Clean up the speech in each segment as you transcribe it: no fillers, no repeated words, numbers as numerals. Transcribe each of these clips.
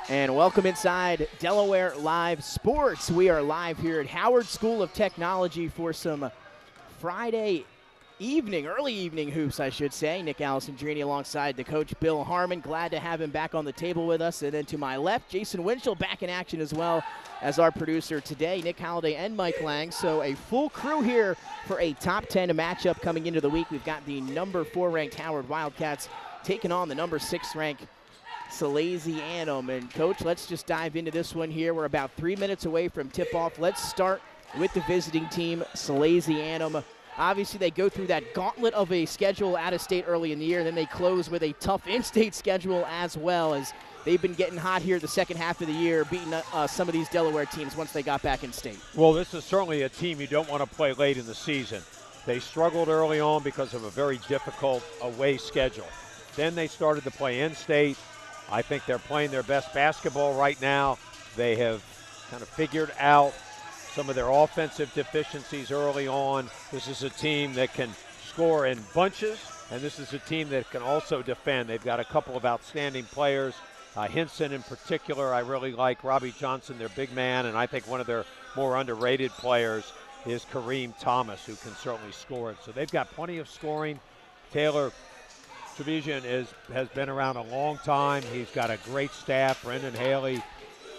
And welcome inside Delaware Live Sports. We are live here at Howard School of Technology for some Friday evening, early evening hoops, I should say. Nick Alessandrini alongside the coach, Bill Harmon. Glad to have him back on the table with us. And then to my left, Jason Winchell back in action as well as our producer today, Nick Halliday and Mike Lang. So a full crew here for a top 10 matchup coming into the week. We've got the number 4 ranked Howard Wildcats taking on the number 6 ranked Salesianum. And coach, let's just dive into this one here. We're about 3 minutes away from tip-off. Let's start with the visiting team, Salesianum. Obviously, they go through that gauntlet of a schedule out of state early in the year, and then they close with a tough in-state schedule as well, as they've been getting hot here the second half of the year, beating some of these Delaware teams once they got back in state. Well, this is certainly a team you don't want to play late in the season. They struggled early on because of a very difficult away schedule. Then they started to play in-state. I think they're playing their best basketball right now. They have kind of figured out some of their offensive deficiencies early on. This is a team that can score in bunches, and this is a team that can also defend. They've got a couple of outstanding players. Hinson in particular, I really like. Robbie Johnson, their big man, and I think one of their more underrated players is Kareem Thomas, who can certainly score it. So they've got plenty of scoring. Taylor Trevisan has been around a long time. He's got a great staff, Brendan Haley,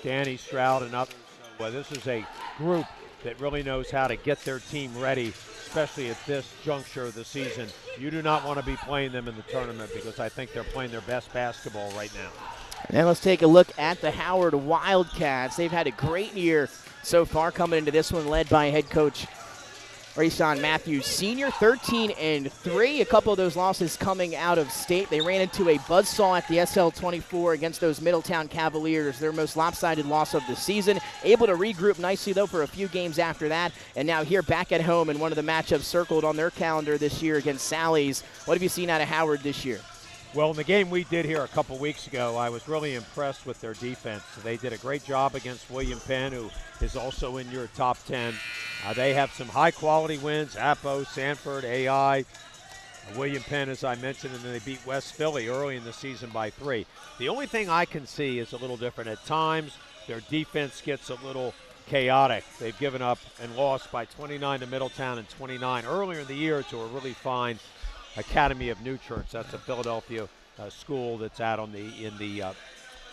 Danny Stroud, and others. So this is a group that really knows how to get their team ready, especially at this juncture of the season. You do not want to be playing them in the tournament because I think they're playing their best basketball right now. And let's take a look at the Howard Wildcats. They've had a great year so far coming into this one, led by head coach Rayson Matthews Sr., 13-3. A couple of those losses coming out of state. They ran into a buzzsaw at the SL24 against those Middletown Cavaliers, their most lopsided loss of the season. Able to regroup nicely, though, for a few games after that. And now here back at home in one of the matchups circled on their calendar this year against Sally's. What have you seen out of Howard this year? Well, in the game we did here a couple weeks ago, I was really impressed with their defense. They did a great job against William Penn, who is also in your top 10. They have some high-quality wins, Apo, Sanford, AI, William Penn, as I mentioned, and then they beat West Philly early in the season by 3. The only thing I can see is a little different. At times, their defense gets a little chaotic. They've given up and lost by 29 to Middletown and 29 earlier in the year to a really fine Academy of Nutrients. That's a Philadelphia school that's out in the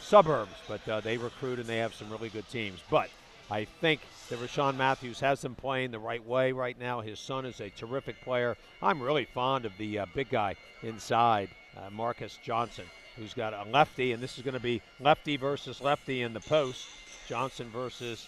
suburbs, but they recruit and they have some really good teams. But I think that Rayson Matthews has them playing the right way right now. His son is a terrific player. I'm really fond of the big guy inside, Marcus Johnson, who's got a lefty, and this is going to be lefty versus lefty in the post, Johnson versus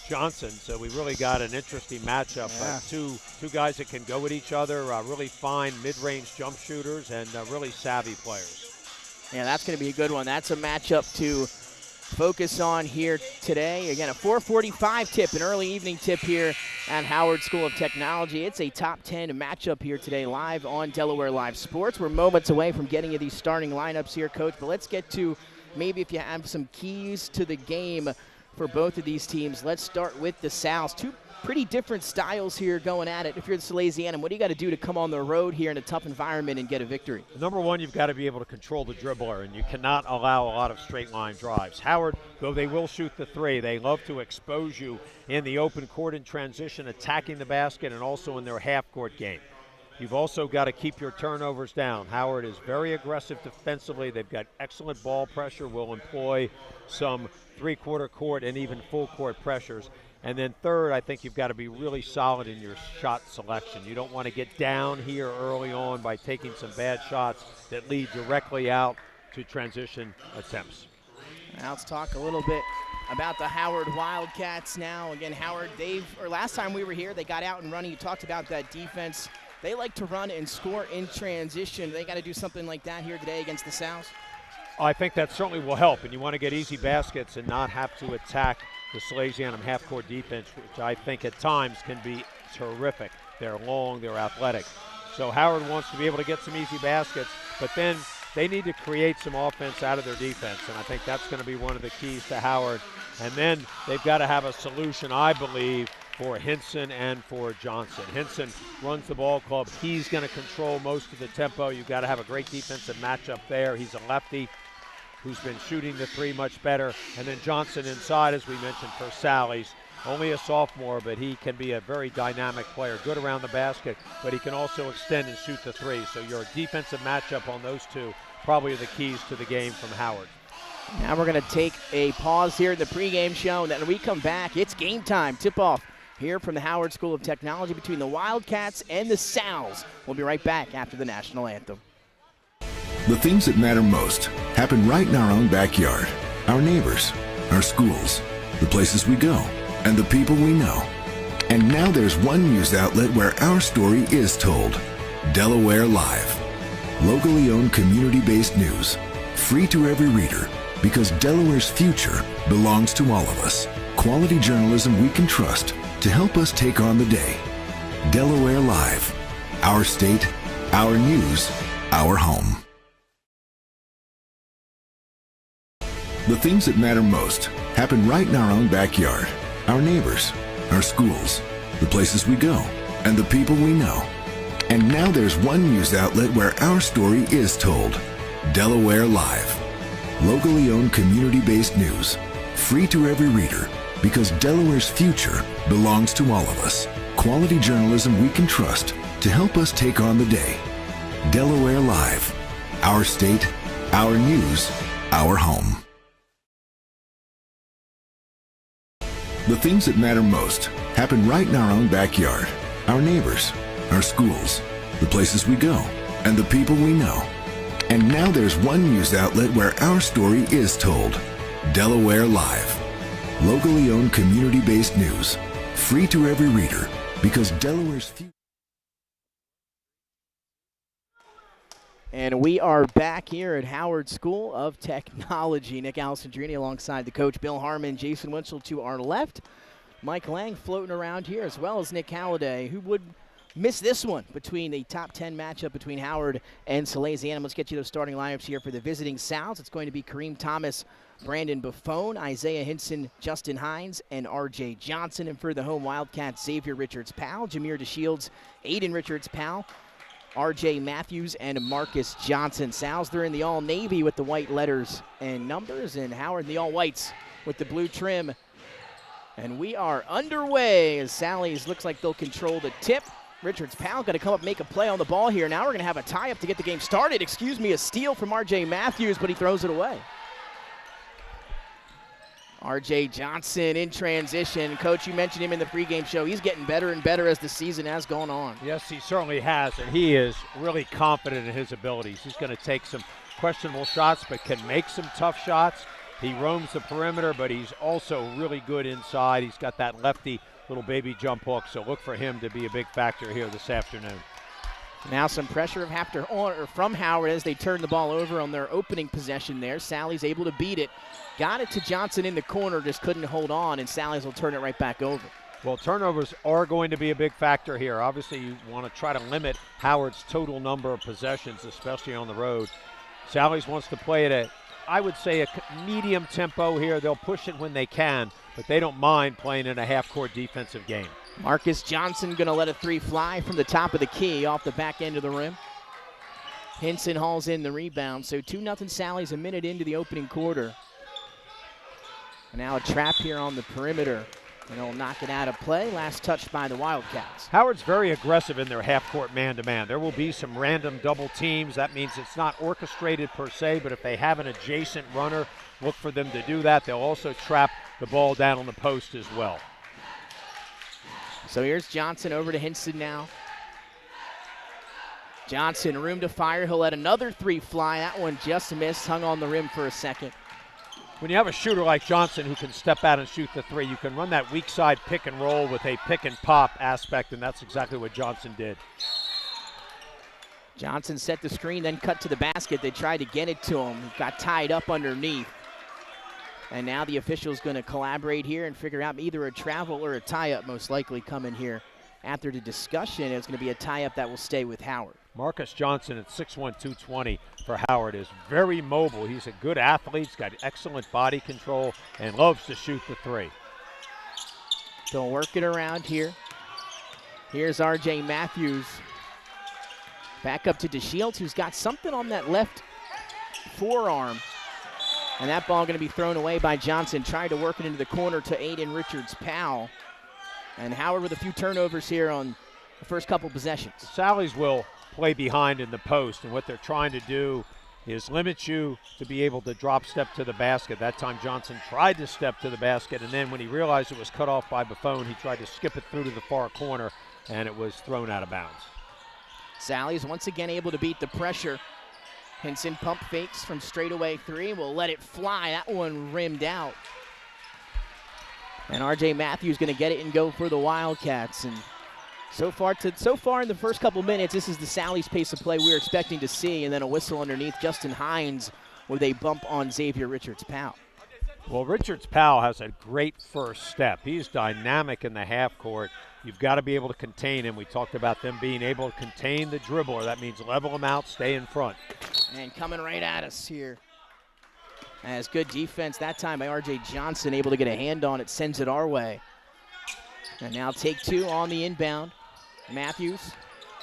Johnson. So we really got an interesting matchup. Two guys that can go at each other, really fine mid-range jump shooters, and really savvy players. Yeah, that's going to be a good one. That's a matchup to focus on here today. Again, a 4:45 tip, an early evening tip here at Howard School of Technology. It's a top 10 matchup here today, live on Delaware Live Sports. We're moments away from getting you these starting lineups here, Coach, but let's get to maybe if you have some keys to the game for both of these teams. Let's start with the Sal's. Two pretty different styles here going at it. If you're the Salesianum, what do you got to do to come on the road here in a tough environment and get a victory? Number one, you've got to be able to control the dribbler, and you cannot allow a lot of straight line drives. Howard, though they will shoot the three, they love to expose you in the open court in transition, attacking the basket, and also in their half-court game. You've also got to keep your turnovers down. Howard is very aggressive defensively. They've got excellent ball pressure, will employ some three-quarter court and even full court pressures. And then third, I think you've got to be really solid in your shot selection. You don't want to get down here early on by taking some bad shots that lead directly out to transition attempts. Now let's talk a little bit about the Howard Wildcats now. Again, Howard, last time we were here, they got out and running. You talked about that defense. They like to run and score in transition. They got to do something like that here today against the South. I think that certainly will help, and you want to get easy baskets and not have to attack the Salesianum half-court defense, which I think at times can be terrific. They're long, they're athletic. So Howard wants to be able to get some easy baskets, but then they need to create some offense out of their defense, and I think that's going to be one of the keys to Howard. And then they've got to have a solution, I believe, for Hinson and for Johnson. Hinson runs the ball club. He's going to control most of the tempo. You've got to have a great defensive matchup there. He's a lefty. who's been shooting the three much better. And then Johnson inside, as we mentioned, for Sally's. Only a sophomore, but he can be a very dynamic player. Good around the basket, but he can also extend and shoot the three. So your defensive matchup on those two probably are the keys to the game from Howard. Now we're going to take a pause here in the pregame show, and then when we come back, it's game time. Tip-off here from the Howard School of Technology between the Wildcats and the Sals. We'll be right back after the national anthem. The things that matter most happen right in our own backyard. Our neighbors, our schools, the places we go, and the people we know. And now there's one news outlet where our story is told. Delaware Live. Locally owned, community-based news. Free to every reader, because Delaware's future belongs to all of us. Quality journalism we can trust to help us take on the day. Delaware Live. Our state, our news, our home. The things that matter most happen right in our own backyard. Our neighbors, our schools, the places we go, and the people we know. And now there's one news outlet where our story is told. Delaware Live. Locally owned, community-based news. Free to every reader, because Delaware's future belongs to all of us. Quality journalism we can trust to help us take on the day. Delaware Live. Our state, our news, our home. The things that matter most happen right in our own backyard. Our neighbors, our schools, the places we go, and the people we know. And now there's one news outlet where our story is told. Delaware Live. Locally owned, community-based news. Free to every reader, because Delaware's future. And we are back here at Howard School of Technology. Nick Alessandrini alongside the coach Bill Harmon, Jason Winchell to our left. Mike Lang floating around here, as well as Nick Halliday, who would miss this one between the top 10 matchup between Howard and Salesianum. Let's get you those starting lineups here for the visiting Sounds. It's going to be Kareem Thomas, Brandon Buffone, Isaiah Hinson, Justin Hines, and R.J. Johnson. And for the home Wildcats, Xavier Richards-Powell, Jameer DeShields, Aiden Richards-Powell, R.J. Matthews, and Marcus Johnson. Sal's, they're in the all-navy with the white letters and numbers, and Howard in the all-whites with the blue trim. And we are underway as Sally's looks like they'll control the tip. Richards-Powell going to come up make a play on the ball here. Now we're going to have a tie-up to get the game started. A steal from R.J. Matthews, but he throws it away. R.J. Johnson in transition. Coach, you mentioned him in the pregame show. He's getting better and better as the season has gone on. Yes, he certainly has, and he is really confident in his abilities. He's going to take some questionable shots, but can make some tough shots. He roams the perimeter, but he's also really good inside. He's got that lefty little baby jump hook, so look for him to be a big factor here this afternoon. Now some pressure from Howard as they turn the ball over on their opening possession there. Sally's able to beat it. Got it to Johnson in the corner, just couldn't hold on, and Sally's will turn it right back over. Well, turnovers are going to be a big factor here. Obviously, you want to try to limit Howard's total number of possessions, especially on the road. Sally's wants to play at I would say a medium tempo here. They'll push it when they can, but they don't mind playing in a half-court defensive game. Marcus Johnson going to let a three fly from the top of the key off the back end of the rim. Hinson hauls in the rebound, so 2-0 Sally's a minute into the opening quarter. And now a trap here on the perimeter, and they'll knock it out of play. Last touch by the Wildcats. Howard's very aggressive in their half-court man-to-man. There will be some random double teams. That means it's not orchestrated per se, but if they have an adjacent runner, look for them to do that. They'll also trap the ball down on the post as well. So here's Johnson over to Hinson now. Johnson, room to fire. He'll let another three fly. That one just missed, hung on the rim for a second. When you have a shooter like Johnson who can step out and shoot the three, you can run that weak side pick and roll with a pick and pop aspect, and that's exactly what Johnson did. Johnson set the screen, then cut to the basket. They tried to get it to him. Got tied up underneath. And now the official's going to collaborate here and figure out either a travel or a tie-up, most likely coming here. After the discussion, it's going to be a tie-up that will stay with Howard. Marcus Johnson at 6'1", 220 for Howard is very mobile. He's a good athlete. He's got excellent body control and loves to shoot the three. They'll work it around here. Here's R.J. Matthews. Back up to DeShields, who's got something on that left forearm. And that ball going to be thrown away by Johnson. Tried to work it into the corner to Aiden Richards-Powell. And Howard with a few turnovers here on the first couple possessions. Sallies will play behind in the post, and what they're trying to do is limit you to be able to drop step to the basket. That time Johnson tried to step to the basket, and then when he realized it was cut off by Buffon, he tried to skip it through to the far corner, and it was thrown out of bounds. Sallies once again able to beat the pressure. Hinson pump fakes from straightaway three. Will let it fly. That one rimmed out. And R.J. Matthews going to get it and go for the Wildcats. And so far in the first couple minutes, this is the Sallies pace of play we're expecting to see. And then a whistle underneath Justin Hines with a bump on Xavier Richards-Powell. Well, Richards-Powell has a great first step. He's dynamic in the half court. You've got to be able to contain him. We talked about them being able to contain the dribbler. That means level him out, stay in front. And coming right at us here. As good defense that time by R.J. Johnson, able to get a hand on it, sends it our way. And now take two on the inbound. Matthews.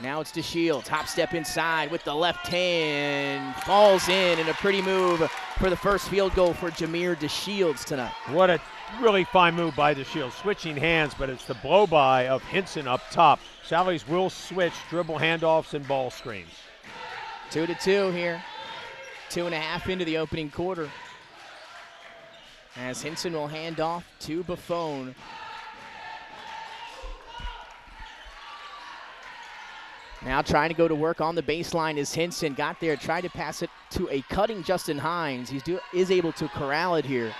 Now it's DeShields. Top step inside with the left hand. Falls in, and a pretty move for the first field goal for Jameer DeShields tonight. What a really fine move by DeShields. Switching hands, but it's the blow-by of Hinson up top. Sallies will switch, dribble handoffs, and ball screens. 2-2 here. 2.5 into the opening quarter. As Hinson will hand off to Buffon. Now trying to go to work on the baseline is Hinson. Got there, tried to pass it to a cutting Justin Hines. He is able to corral it here.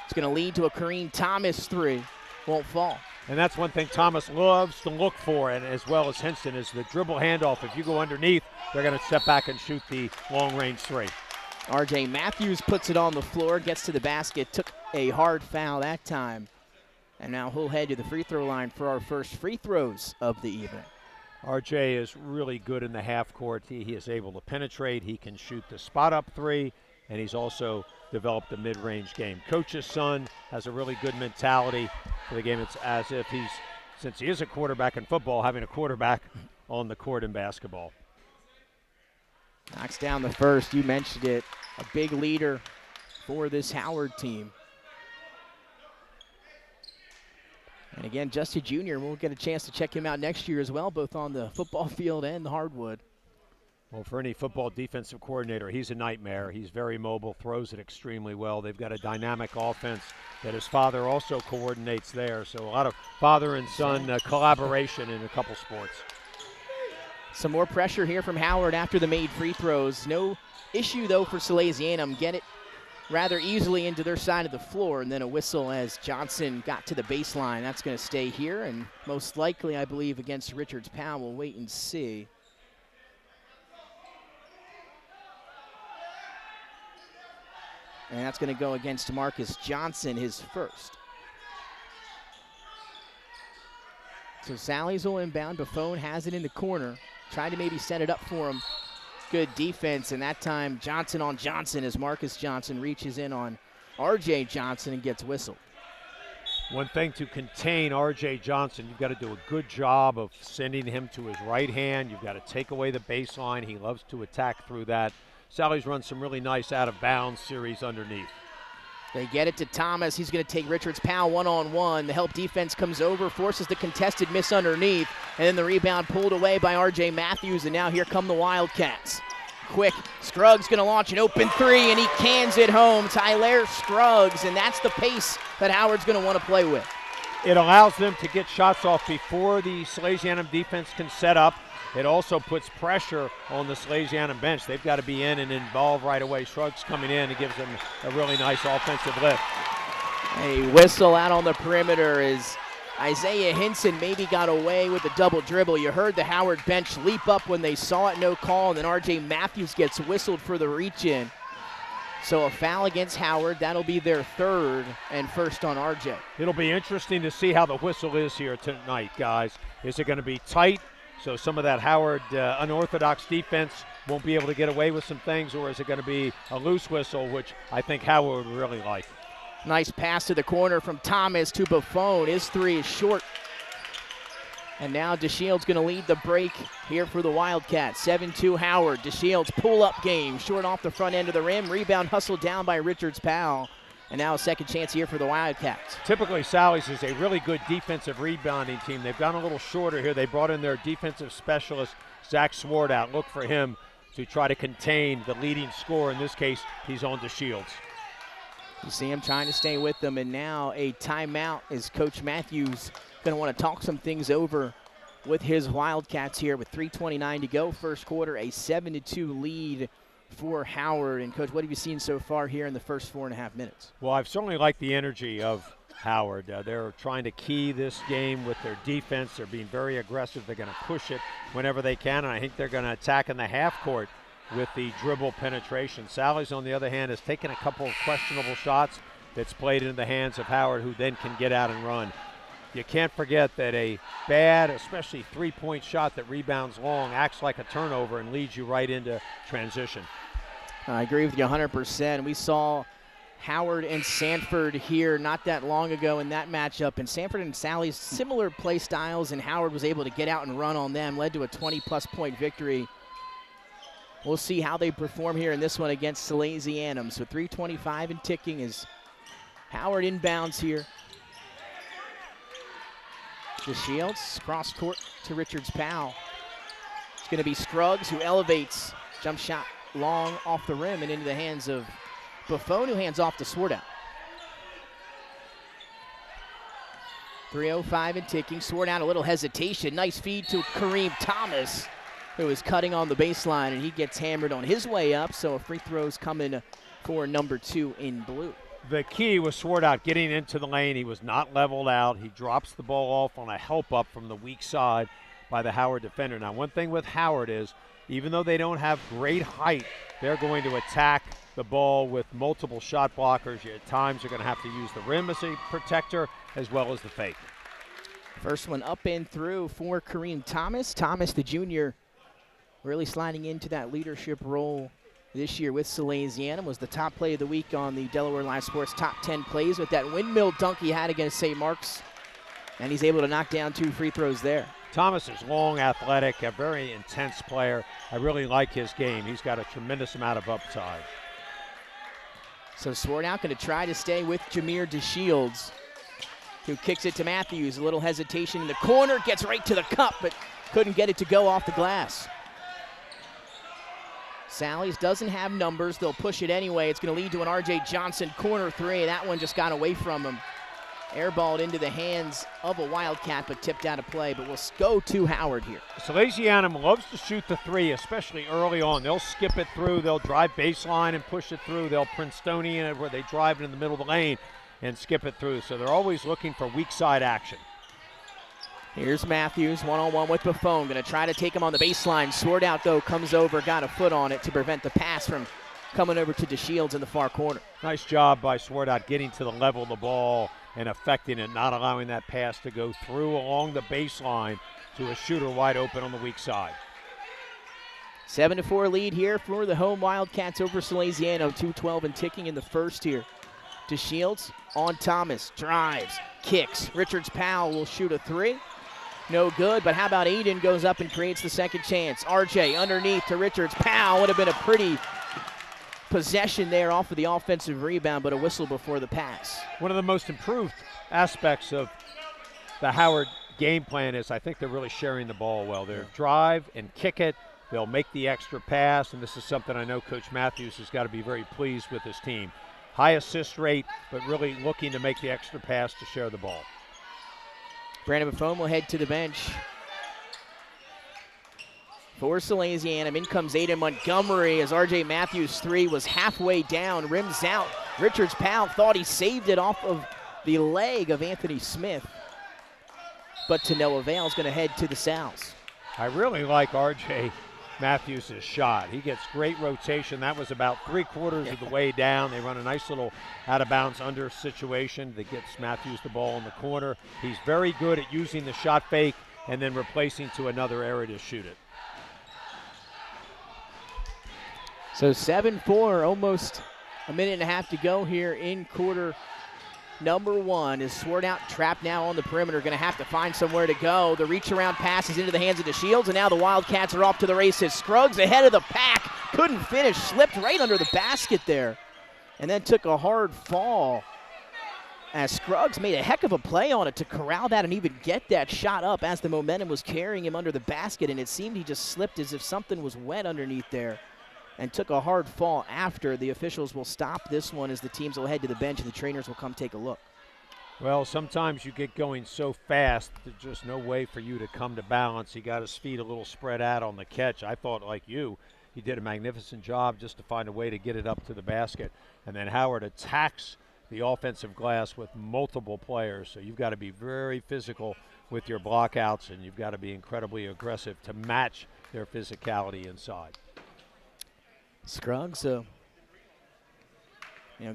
It's going to lead to a Kareem Thomas three. Won't fall. And that's one thing Thomas loves to look for, and as well as Hinson, is the dribble handoff. If you go underneath, they're going to step back and shoot the long-range three. R.J. Matthews puts it on the floor, gets to the basket, took a hard foul that time. And now he'll head to the free throw line for our first free throws of the evening. R.J. is really good in the half court. He is able to penetrate. He can shoot the spot-up three, and he's also developed a mid-range game. Coach's son has a really good mentality for the game. It's as if since he is a quarterback in football, having a quarterback on the court in basketball. Knocks down the first. You mentioned it. A big leader for this Howard team. And again, Justy Jr., we'll get a chance to check him out next year as well, both on the football field and the hardwood. Well, for any football defensive coordinator, he's a nightmare. He's very mobile, throws it extremely well. They've got a dynamic offense that his father also coordinates there. So a lot of father and son collaboration in a couple sports. Some more pressure here from Howard after the made free throws. No issue, though, for Salesianum. Get it rather easily into their side of the floor, and then a whistle as Johnson got to the baseline. That's going to stay here, and most likely, I believe, against Richards-Powell. We'll wait and see. And that's going to go against Marcus Johnson, his first. So Sallies will inbound. Buffon has it in the corner. Tried to maybe set it up for him. Good defense, and that time Johnson on Johnson as Marcus Johnson reaches in on R.J. Johnson and gets whistled. One thing to contain R.J. Johnson, you've got to do a good job of sending him to his right hand. You've got to take away the baseline. He loves to attack through that. Sallies run some really nice out-of-bounds series underneath. They get it to Thomas. He's going to take Richards-Powell one-on-one. The help defense comes over, forces the contested miss underneath, and then the rebound pulled away by R.J. Matthews, and now here come the Wildcats. Quick, Scruggs going to launch an open three, and he cans it home. Tyler Scruggs, and that's the pace that Howard's going to want to play with. It allows them to get shots off before the Salesianum defense can set up. It also puts pressure on the Salesianum bench. They've got to be in and involved right away. Scruggs coming in and gives them a really nice offensive lift. A whistle out on the perimeter as Isaiah Hinson maybe got away with the double dribble. You heard the Howard bench leap up when they saw it, no call, and then R.J. Matthews gets whistled for the reach-in. So a foul against Howard. That'll be their third and first on R.J. It'll be interesting to see how the whistle is here tonight, guys. Is it going to be tight? So some of that Howard unorthodox defense won't be able to get away with some things, or is it going to be a loose whistle, which I think Howard would really like. Nice pass to the corner from Thomas to Buffon. His three is short. And now DeShields going to lead the break here for the Wildcats. 7-2 Howard. DeShields pull-up game. Short off the front end of the rim. Rebound hustled down by Richards-Powell. And now a second chance here for the Wildcats. Typically, Sally's is a really good defensive rebounding team. They've gone a little shorter here. They brought in their defensive specialist, Zach Swartout. Look for him to try to contain the leading scorer. In this case, he's on DeShields. You see him trying to stay with them, and now a timeout as Coach Matthews going to want to talk some things over with his Wildcats here with 3:29 to go. First quarter, a 7-2 lead for Howard. And, Coach, what have you seen so far here in the first 4.5 minutes? Well, I've certainly liked the energy of Howard. They're trying to key this game with their defense. They're being very aggressive. They're going to push it whenever they can, and I think they're going to attack in the half court with the dribble penetration. Sally's, on the other hand, has taken a couple of questionable shots that's played into the hands of Howard, who then can get out and run. You can't forget that a bad, especially three-point shot that rebounds long, acts like a turnover and leads you right into transition. I agree with you 100%. We saw Howard and Sanford here not that long ago in that matchup, and Sanford and Sally's similar play styles, and Howard was able to get out and run on them, led to a 20-plus point victory. We'll see how they perform here in this one against Salesianum. So 3:25 and ticking as Howard inbounds here. DeShields cross court to Richards-Powell. It's going to be Scruggs who elevates. Jump shot long off the rim and into the hands of Buffon, who hands off to Swartout. 3:05 and ticking. Swartout, a little hesitation. Nice feed to Kareem Thomas, who is cutting on the baseline, and he gets hammered on his way up. So a free throw's coming for number 2 in blue. The key was Swartout getting into the lane. He was not leveled out. He drops the ball off on a help up from the weak side by the Howard defender. Now, one thing with Howard is, even though they don't have great height, they're going to attack the ball with multiple shot blockers. At times, you're going to have to use the rim as a protector as well as the fake. First one up and through for Kareem Thomas. Thomas, the junior, really sliding into that leadership role this year with Salesianum. Was the top play of the week on the Delaware Live Sports Top 10 Plays with that windmill dunk he had against St. Mark's. And he's able to knock down 2 free throws there. Thomas is long, athletic, a very intense player. I really like his game. He's got a tremendous amount of upside. So Swartout going to try to stay with Jameer DeShields, who kicks it to Matthews. A little hesitation in the corner, gets right to the cup, but couldn't get it to go off the glass. Sally's doesn't have numbers. They'll push it anyway. It's going to lead to an R.J. Johnson corner 3. That one just got away from him. Airballed into the hands of a Wildcat, but tipped out of play. But we'll go to Howard here. Salesianum loves to shoot the 3, especially early on. They'll skip it through. They'll drive baseline and push it through. They'll Princetonian it where they drive it in the middle of the lane and skip it through. So they're always looking for weak side action. Here's Matthews, one-on-one with Buffon. Going to try to take him on the baseline. Swartout, though, comes over, got a foot on it to prevent the pass from coming over to DeShields in the far corner. Nice job by Swartout getting to the level of the ball and affecting it, not allowing that pass to go through along the baseline to a shooter wide open on the weak side. 7-4 lead here for the home Wildcats over Salesiano. 2:12 and ticking in the first here. DeShields on Thomas, drives, kicks. Richards-Powell will shoot a 3. No good, but how about Aiden goes up and creates the second chance. RJ underneath to Richards-Powell. Would have been a pretty possession there off of the offensive rebound, but a whistle before the pass. One of the most improved aspects of the Howard game plan is I think they're really sharing the ball well. They'll drive and kick it. They'll make the extra pass, and this is something I know Coach Matthews has got to be very pleased with his team. High assist rate, but really looking to make the extra pass to share the ball. Brandon Buffon will head to the bench for Salesianum. In comes Aiden Montgomery as R.J. Matthews' 3 was halfway down, rims out. Richards-Powell thought he saved it off of the leg of Anthony Smith, but to no avail. Is going to head to the Sal's. I really like R.J. Matthews' shot. He gets great rotation. That was about 3/4 of the way down. They run a nice little out-of-bounds under situation that gets Matthews the ball in the corner. He's very good at using the shot fake and then replacing to another area to shoot it. So 7-4, almost a minute and a half to go here in quarter number 1 is Sword out, trapped now on the perimeter, going to have to find somewhere to go. The reach around passes into the hands of DeShields, and now the Wildcats are off to the races. Scruggs ahead of the pack, couldn't finish, slipped right under the basket there, and then took a hard fall as Scruggs made a heck of a play on it to corral that and even get that shot up as the momentum was carrying him under the basket, and it seemed he just slipped as if something was wet underneath there and took a hard fall after. The officials will stop this one as the teams will head to the bench and the trainers will come take a look. Well, sometimes you get going so fast, there's just no way for you to come to balance. He got his feet a little spread out on the catch. I thought, like you, he did a magnificent job just to find a way to get it up to the basket. And then Howard attacks the offensive glass with multiple players. So you've got to be very physical with your blockouts, and you've got to be incredibly aggressive to match their physicality inside. Scruggs,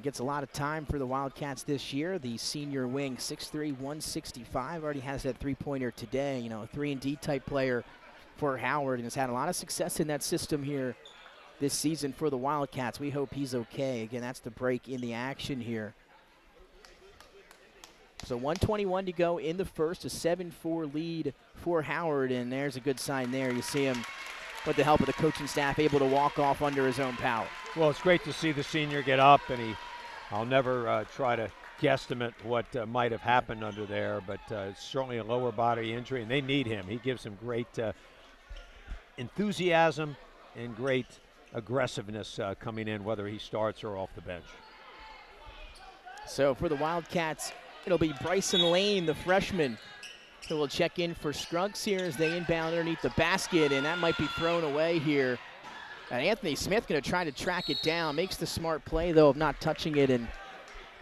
gets a lot of time for the Wildcats this year. The senior wing, 6'3", 165, already has that three-pointer today. A 3-and-D type player for Howard, and has had a lot of success in that system here this season for the Wildcats. We hope he's okay. Again, that's the break in the action here. So 1:21 to go in the first, a 7-4 lead for Howard, and there's a good sign there. You see him, with the help of the coaching staff, able to walk off under his own power. Well, it's great to see the senior get up, and I'll never try to guesstimate what might have happened under there, but it's certainly a lower body injury, and they need him. He gives them great enthusiasm and great aggressiveness coming in, whether he starts or off the bench. So for the Wildcats, it'll be Bryson Lane, the freshman, who will check in for Scruggs here as they inbound underneath the basket, and that might be thrown away here. And Anthony Smith going to try to track it down. Makes the smart play, though, of not touching it and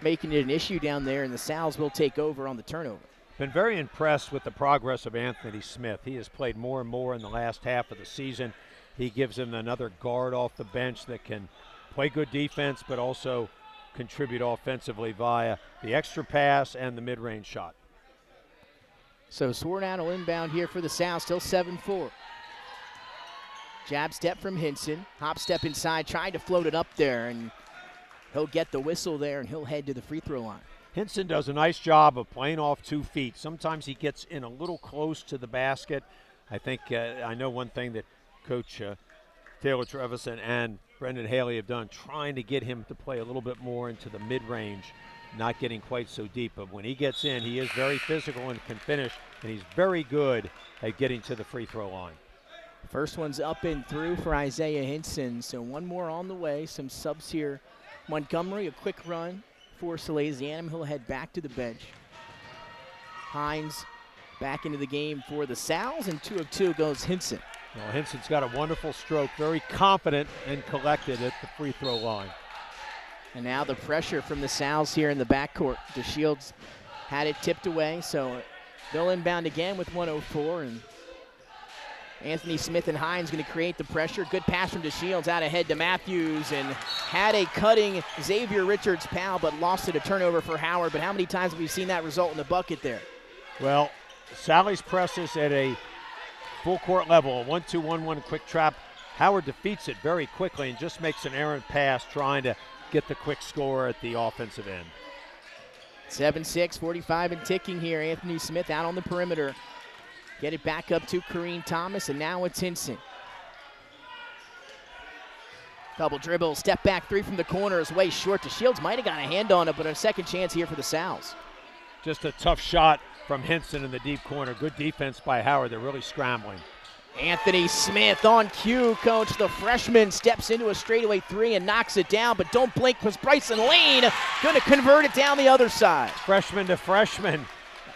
making it an issue down there, and the Sal's will take over on the turnover. Been very impressed with the progress of Anthony Smith. He has played more and more in the last half of the season. He gives him another guard off the bench that can play good defense, but also contribute offensively via the extra pass and the mid-range shot. So Swarnout will inbound here for the Sal, still 7-4. Jab step from Hinson, hop step inside, trying to float it up there, and he'll get the whistle there, and he'll head to the free throw line. Hinson does a nice job of playing off 2 feet. Sometimes he gets in a little close to the basket. I think I know one thing that Coach Taylor Trevison and Brendan Haley have done, trying to get him to play a little bit more into the mid-range, not getting quite so deep. But when he gets in, he is very physical and can finish, and he's very good at getting to the free throw line. First one's up and through for Isaiah Hinson, so one more on the way. Some subs here. Montgomery, a quick run for Salesianum. He'll head back to the bench. Hines back into the game for the Sals, and 2 of 2 goes Hinson. Well, Hinson's got a wonderful stroke, very confident and collected at the free throw line. And now the pressure from the Sals here in the backcourt. DeShields had it tipped away, so they'll inbound again with 1:04, and Anthony Smith and Hines going to create the pressure. Good pass from DeShields out ahead to Matthews, and had a cutting Xavier Richards pal, but lost it, a turnover for Howard. But how many times have we seen that result in the bucket there? Well, Sally's presses at a full court level, a 1-2-1-1 quick trap. Howard defeats it very quickly and just makes an errant pass, trying to get the quick score at the offensive end. 7-6, 45 and ticking here. Anthony Smith out on the perimeter. Get it back up to Kareem Thomas, and now it's Hinson. Double dribble, step back 3 from the corner is way short. DeShields might have got a hand on it, but a second chance here for the Sals. Just a tough shot from Hinson in the deep corner. Good defense by Howard. They're really scrambling. Anthony Smith on cue, coach. The freshman steps into a straightaway 3 and knocks it down, but don't blink because Bryson Lane going to convert it down the other side. Freshman to freshman,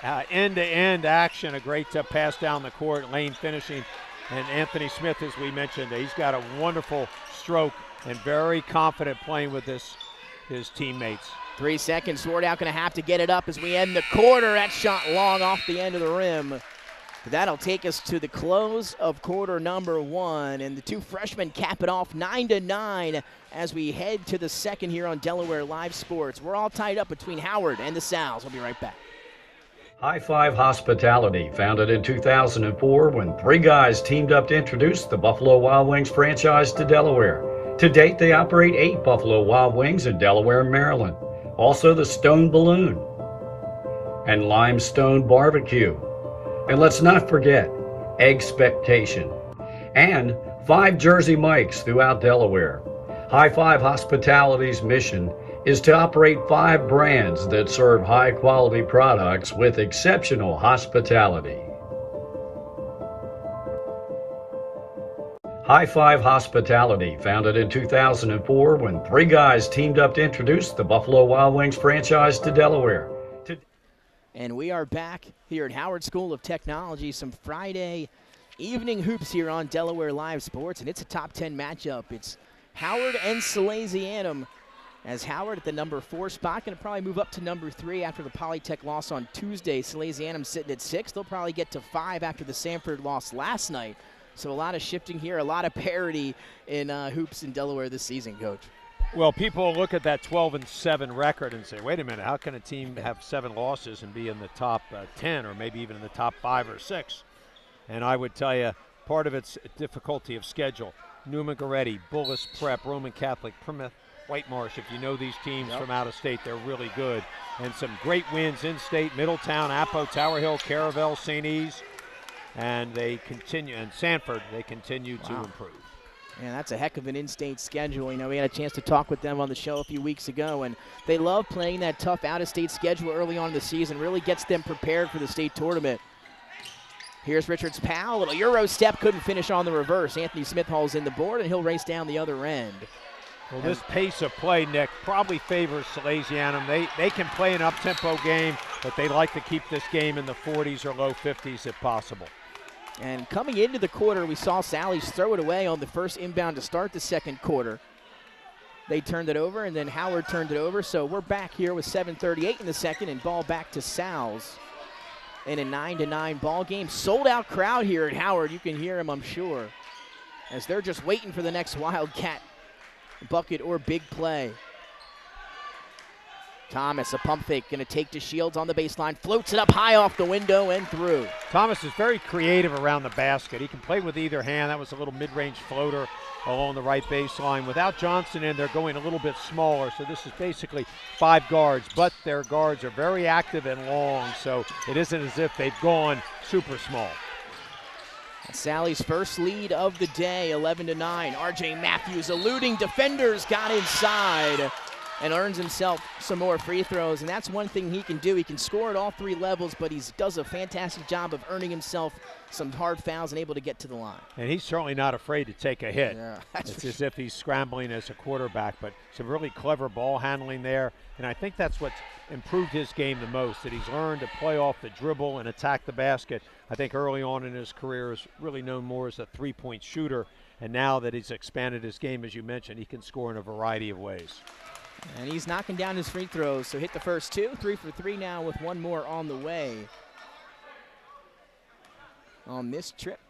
end-to-end action. A great pass down the court. Lane finishing. And Anthony Smith, as we mentioned, he's got a wonderful stroke and very confident playing with his teammates. 3 seconds. Swartout going to have to get it up as we end the quarter. That shot long off the end of the rim. That'll take us to the close of quarter number 1, and the 2 freshmen cap it off 9-9 as we head to the second here on Delaware Live Sports. We're all tied up between Howard and the Sals. We'll be right back. High Five Hospitality, founded in 2004 when 3 guys teamed up to introduce the Buffalo Wild Wings franchise to Delaware. To date, they operate 8 Buffalo Wild Wings in Delaware and Maryland. Also the Stone Balloon, and limestone barbecue. And let's not forget Expectation and 5 Jersey Mikes throughout Delaware. High Five Hospitality's mission is to operate 5 brands that serve high-quality products with exceptional hospitality. High Five Hospitality, founded in 2004 when 3 guys teamed up to introduce the Buffalo Wild Wings franchise to Delaware. And we are back here at Howard School of Technology. Some Friday evening hoops here on Delaware Live Sports, and it's a top 10 matchup. It's Howard and Salesianum, as Howard at the number 4 spot, going to probably move up to number 3 after the Polytech loss on Tuesday. Salesianum sitting at 6. They'll probably get to 5 after the Sanford loss last night. So a lot of shifting here, a lot of parity in hoops in Delaware this season, Coach. Well, people look at that 12-7 record and say, wait a minute, how can a team have 7 losses and be in the top 10 or maybe even in the top 5 or 6? And I would tell you, part of it's difficulty of schedule. Newman Goretti, Bullis Prep, Roman Catholic, Plymouth, White Marsh. If you know these teams from out of state, they're really good. And some great wins in state, Middletown, Apo, Tower Hill, Caravel, St. E's. And they continue, and Sanford, they continue to improve. Yeah, that's a heck of an in-state schedule. You know, we had a chance to talk with them on the show a few weeks ago, and they love playing that tough out-of-state schedule early on in the season. Really gets them prepared for the state tournament. Here's Richards' pal. Little Euro step, couldn't finish on the reverse. Anthony Smith-Hall's in the board, and he'll race down the other end. Well, this pace of play, Nick, probably favors Salesianum. They can play an up-tempo game, but they like to keep this game in the 40s or low 50s if possible. And coming into the quarter, we saw Sally's throw it away on the first inbound to start the second quarter. They turned it over, and then Howard turned it over. So we're back here with 7:38 in the second, and ball back to Sal's in a 9-9 ball game. Sold-out crowd here at Howard. You can hear them, I'm sure, as they're just waiting for the next Wildcat bucket or big play. Thomas, a pump fake, going to take to Shields on the baseline, floats it up high off the window and through. Thomas is very creative around the basket. He can play with either hand. That was a little mid-range floater along the right baseline. Without Johnson in, they're going a little bit smaller, so this is basically 5 guards, but their guards are very active and long, so it isn't as if they've gone super small. Sally's first lead of the day, 11-9. R.J. Matthews eluding defenders, got inside, and earns himself some more free throws. And that's one thing he can do. He can score at all 3 levels, but he does a fantastic job of earning himself some hard fouls and able to get to the line. And he's certainly not afraid to take a hit. Yeah, it's as if he's scrambling as a quarterback, but some really clever ball handling there. And I think that's what's improved his game the most, that he's learned to play off the dribble and attack the basket. I think early on in his career is really known more as a 3-point shooter. And now that he's expanded his game, as you mentioned, he can score in a variety of ways. And he's knocking down his free throws, so hit the first 2, 3 for 3 now with 1 more on the way on this trip.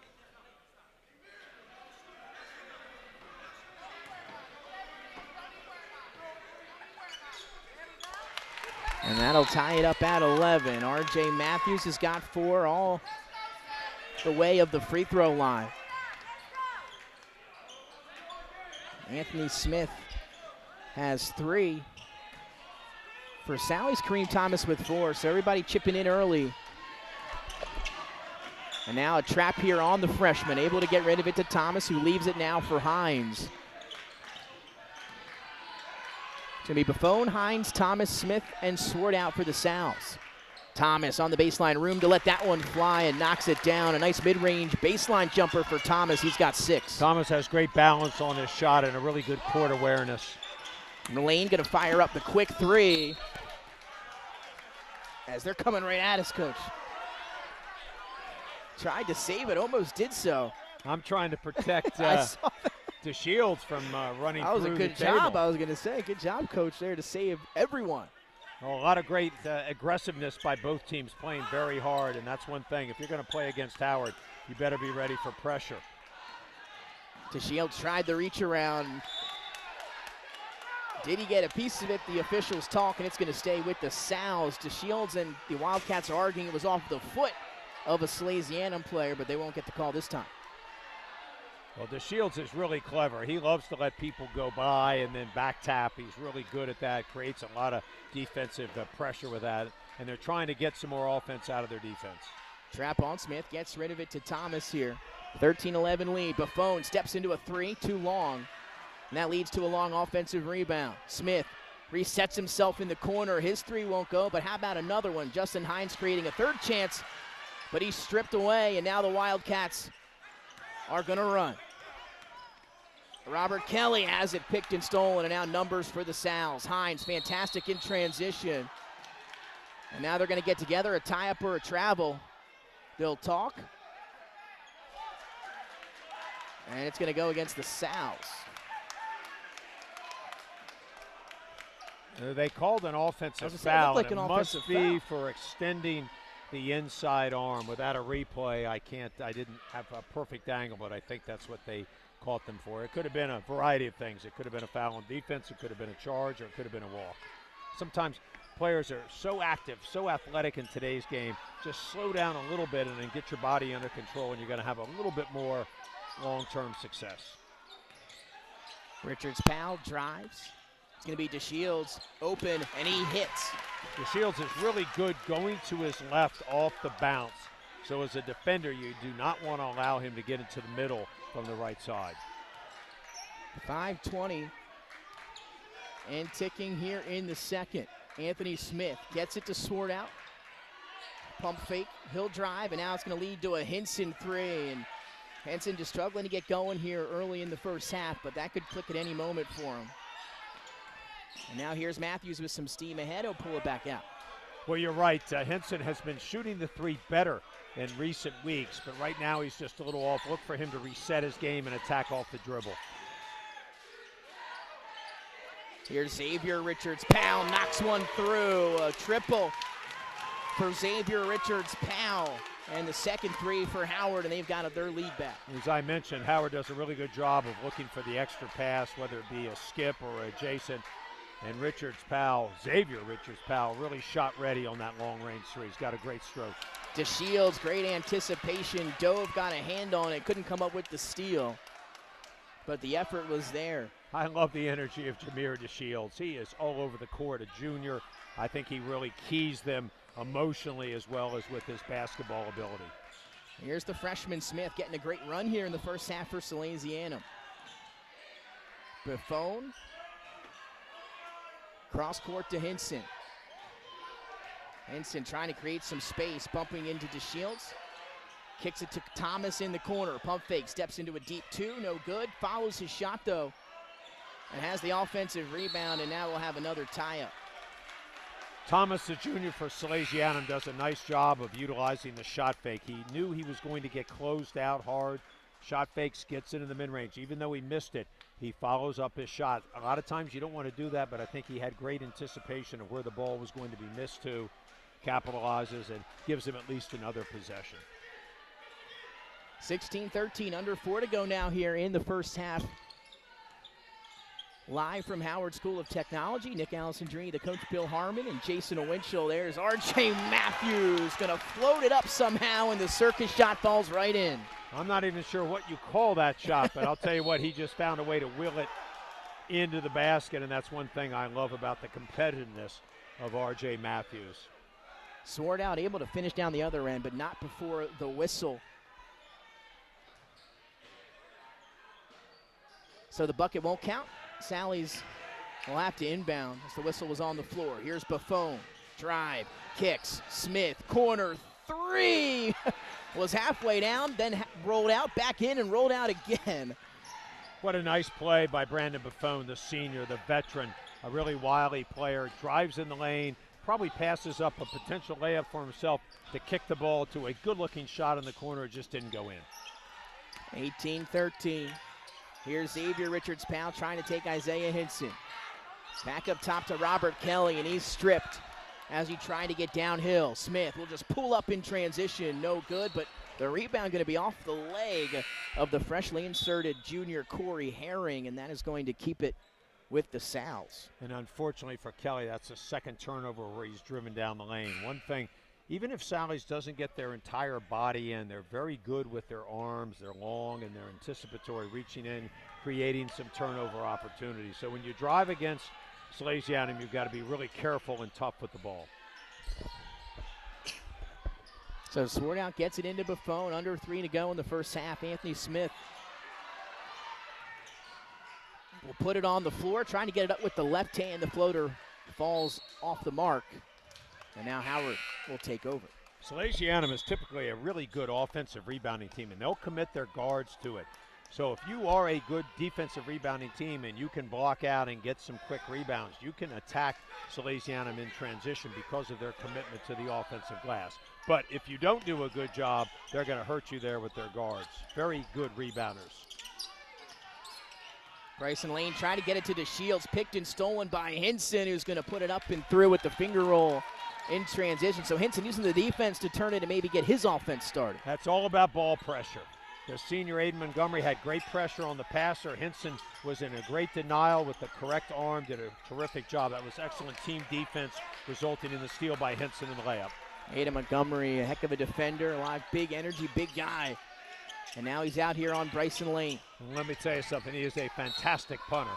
And that'll tie it up at 11. R.J. Matthews has got 4 all the way of the free throw line. Anthony Smith has 3. For Sally's, Kareem Thomas with 4, so everybody chipping in early. And now a trap here on the freshman, able to get rid of it to Thomas, who leaves it now for Hines. It's going to be Buffone, Hines, Thomas, Smith, and Sword out for the Sal's. Thomas on the baseline, room to let that one fly and knocks it down. A nice mid-range baseline jumper for Thomas. He's got 6. Thomas has great balance on his shot and a really good court awareness. Mullane going to fire up the quick 3 as they're coming right at us, Coach. Tried to save it, almost did so. I'm trying to protect the Shields from running through the table. That was a good job, I was going to say. Good job, Coach, there to save everyone. Well, a lot of great aggressiveness by both teams, playing very hard, and that's one thing. If you're going to play against Howard, you better be ready for pressure. DeShields tried the reach around. Did he get a piece of it? The officials talk, and it's going to stay with the Sal's. DeShields and the Wildcats are arguing it was off the foot of a Salesianum player, but they won't get the call this time. Well, DeShields is really clever. He loves to let people go by and then back tap. He's really good at that, creates a lot of defensive pressure with that. and they're trying to get some more offense out of their defense. Trap on Smith, gets rid of it to Thomas here. 13-11 lead. Buffon steps into a three, too long. And that leads to a long offensive rebound. Smith resets himself in the corner. His three won't go, but how about another one? Justin Hines creating a third chance, but he's stripped away, and now the Wildcats are going to run. Robert Kelly has it picked and stolen, and now numbers for the Sal's. Hines, fantastic in transition. And now they're going to get together, a tie-up or a travel. They'll talk. And it's going to go against the Sal's. They called an offensive foul. Like it must be for extending the inside arm. Without a replay, I didn't have a perfect angle, but I think that's what they caught them for. It could have been a variety of things. It could have been a foul on defense, it could have been a charge, or it could have been a walk. Sometimes players are so active, so athletic in today's game. Just slow down a little bit and then get your body under control, and you're going to have a little bit more long-term success. Richards Powell drives. It's going to be DeShields open, and he hits. DeShields is really good going to his left off the bounce. So as a defender, you do not want to allow him to get into the middle from the right side. 5:20 and ticking here in the second. Anthony Smith gets it to Sword out. Pump fake, he'll drive, and now it's going to lead to a Hinson three. And Henson just struggling to get going here early in the first half, but that could click at any moment for him. And now here's Matthews with some steam ahead. He'll pull it back out. Well, you're right. Henson has been shooting the three better in recent weeks, but right now he's just a little off. Look for him to reset his game and attack off the dribble. Here's Xavier Richards. Powell knocks one through. A triple for Xavier Richards Powell. And the second three for Howard, and they've got their lead back. As I mentioned, Howard does a really good job of looking for the extra pass, whether it be a skip or a Jason. And Xavier Richards Powell, really shot ready on that long-range three. He's got a great stroke. DeShields, great anticipation. Dove got a hand on it, couldn't come up with the steal. But the effort was there. I love the energy of Jameer DeShields. He is all over the court, a junior. I think he really keys them emotionally as well as with his basketball ability. Here's the freshman Smith getting a great run here in the first half for Salesianum. Buffon. Cross court to Hinson. Hinson trying to create some space, bumping into DeShields. Kicks it to Thomas in the corner. Pump fake, steps into a deep two, no good. Follows his shot though, and has the offensive rebound, and now we'll have another tie-up. Thomas, the junior for Salesianum, does a nice job of utilizing the shot fake. He knew he was going to get closed out hard. Shot fakes, gets into the mid-range. Even though he missed it, he follows up his shot. A lot of times you don't want to do that, but I think he had great anticipation of where the ball was going to be missed to, capitalizes, and gives him at least another possession. 16-13, under 4 to go now here in the first half. Live from Howard School of Technology, Nick Alessandrini, the coach Bill Harmon, and Jason Winchell. There's R.J. Matthews, going to float it up somehow, and the circus shot falls right in. I'm not even sure what you call that shot, but I'll tell you what, he just found a way to wheel it into the basket, and that's one thing I love about the competitiveness of R.J. Matthews. Sword out, able to finish down the other end, but not before the whistle. So the bucket won't count. Sally's will have to inbound as the whistle was on the floor. Here's Buffon, drive, kicks, Smith, corner, three. Was halfway down, then rolled out, back in, and rolled out again. What a nice play by Brandon Buffon, the senior, the veteran, a really wily player. Drives in the lane, probably passes up a potential layup for himself to kick the ball to a good-looking shot in the corner. It just didn't go in. 18-13. Here's Xavier Richards Powell trying to take Isaiah Hinson. Back up top to Robert Kelly, and he's stripped as he tried to get downhill. Smith will just pull up in transition, no good, but the rebound going to be off the leg of the freshly inserted junior Corey Herring, and that is going to keep it with the Sal's. And unfortunately for Kelly, that's the second turnover where he's driven down the lane. One thing, even if Sally's doesn't get their entire body in, they're very good with their arms. They're long and they're anticipatory, reaching in, creating some turnover opportunities. So when you drive against Salesianum, you've got to be really careful and tough with the ball. So Swartout gets it into Buffon, under 3 to go in the first half. Anthony Smith will put it on the floor, trying to get it up with the left hand. The floater falls off the mark, and now Howard will take over. Salesianum is typically a really good offensive rebounding team, and they'll commit their guards to it. So if you are a good defensive rebounding team and you can block out and get some quick rebounds, you can attack Salesianum in transition because of their commitment to the offensive glass. But if you don't do a good job, they're going to hurt you there with their guards. Very good rebounders. Bryson Lane trying to get it to DeShields, picked and stolen by Hinson, who's going to put it up and through with the finger roll in transition. So Hinson using the defense to turn it and maybe get his offense started. That's all about ball pressure. The senior Aiden Montgomery had great pressure on the passer. Hinson was in a great denial with the correct arm, did a terrific job. That was excellent team defense, resulting in the steal by Hinson in the layup. Aiden Montgomery, a heck of a defender, a lot of big energy, big guy. And now he's out here on Bryson Lane. And let me tell you something, he is a fantastic punter.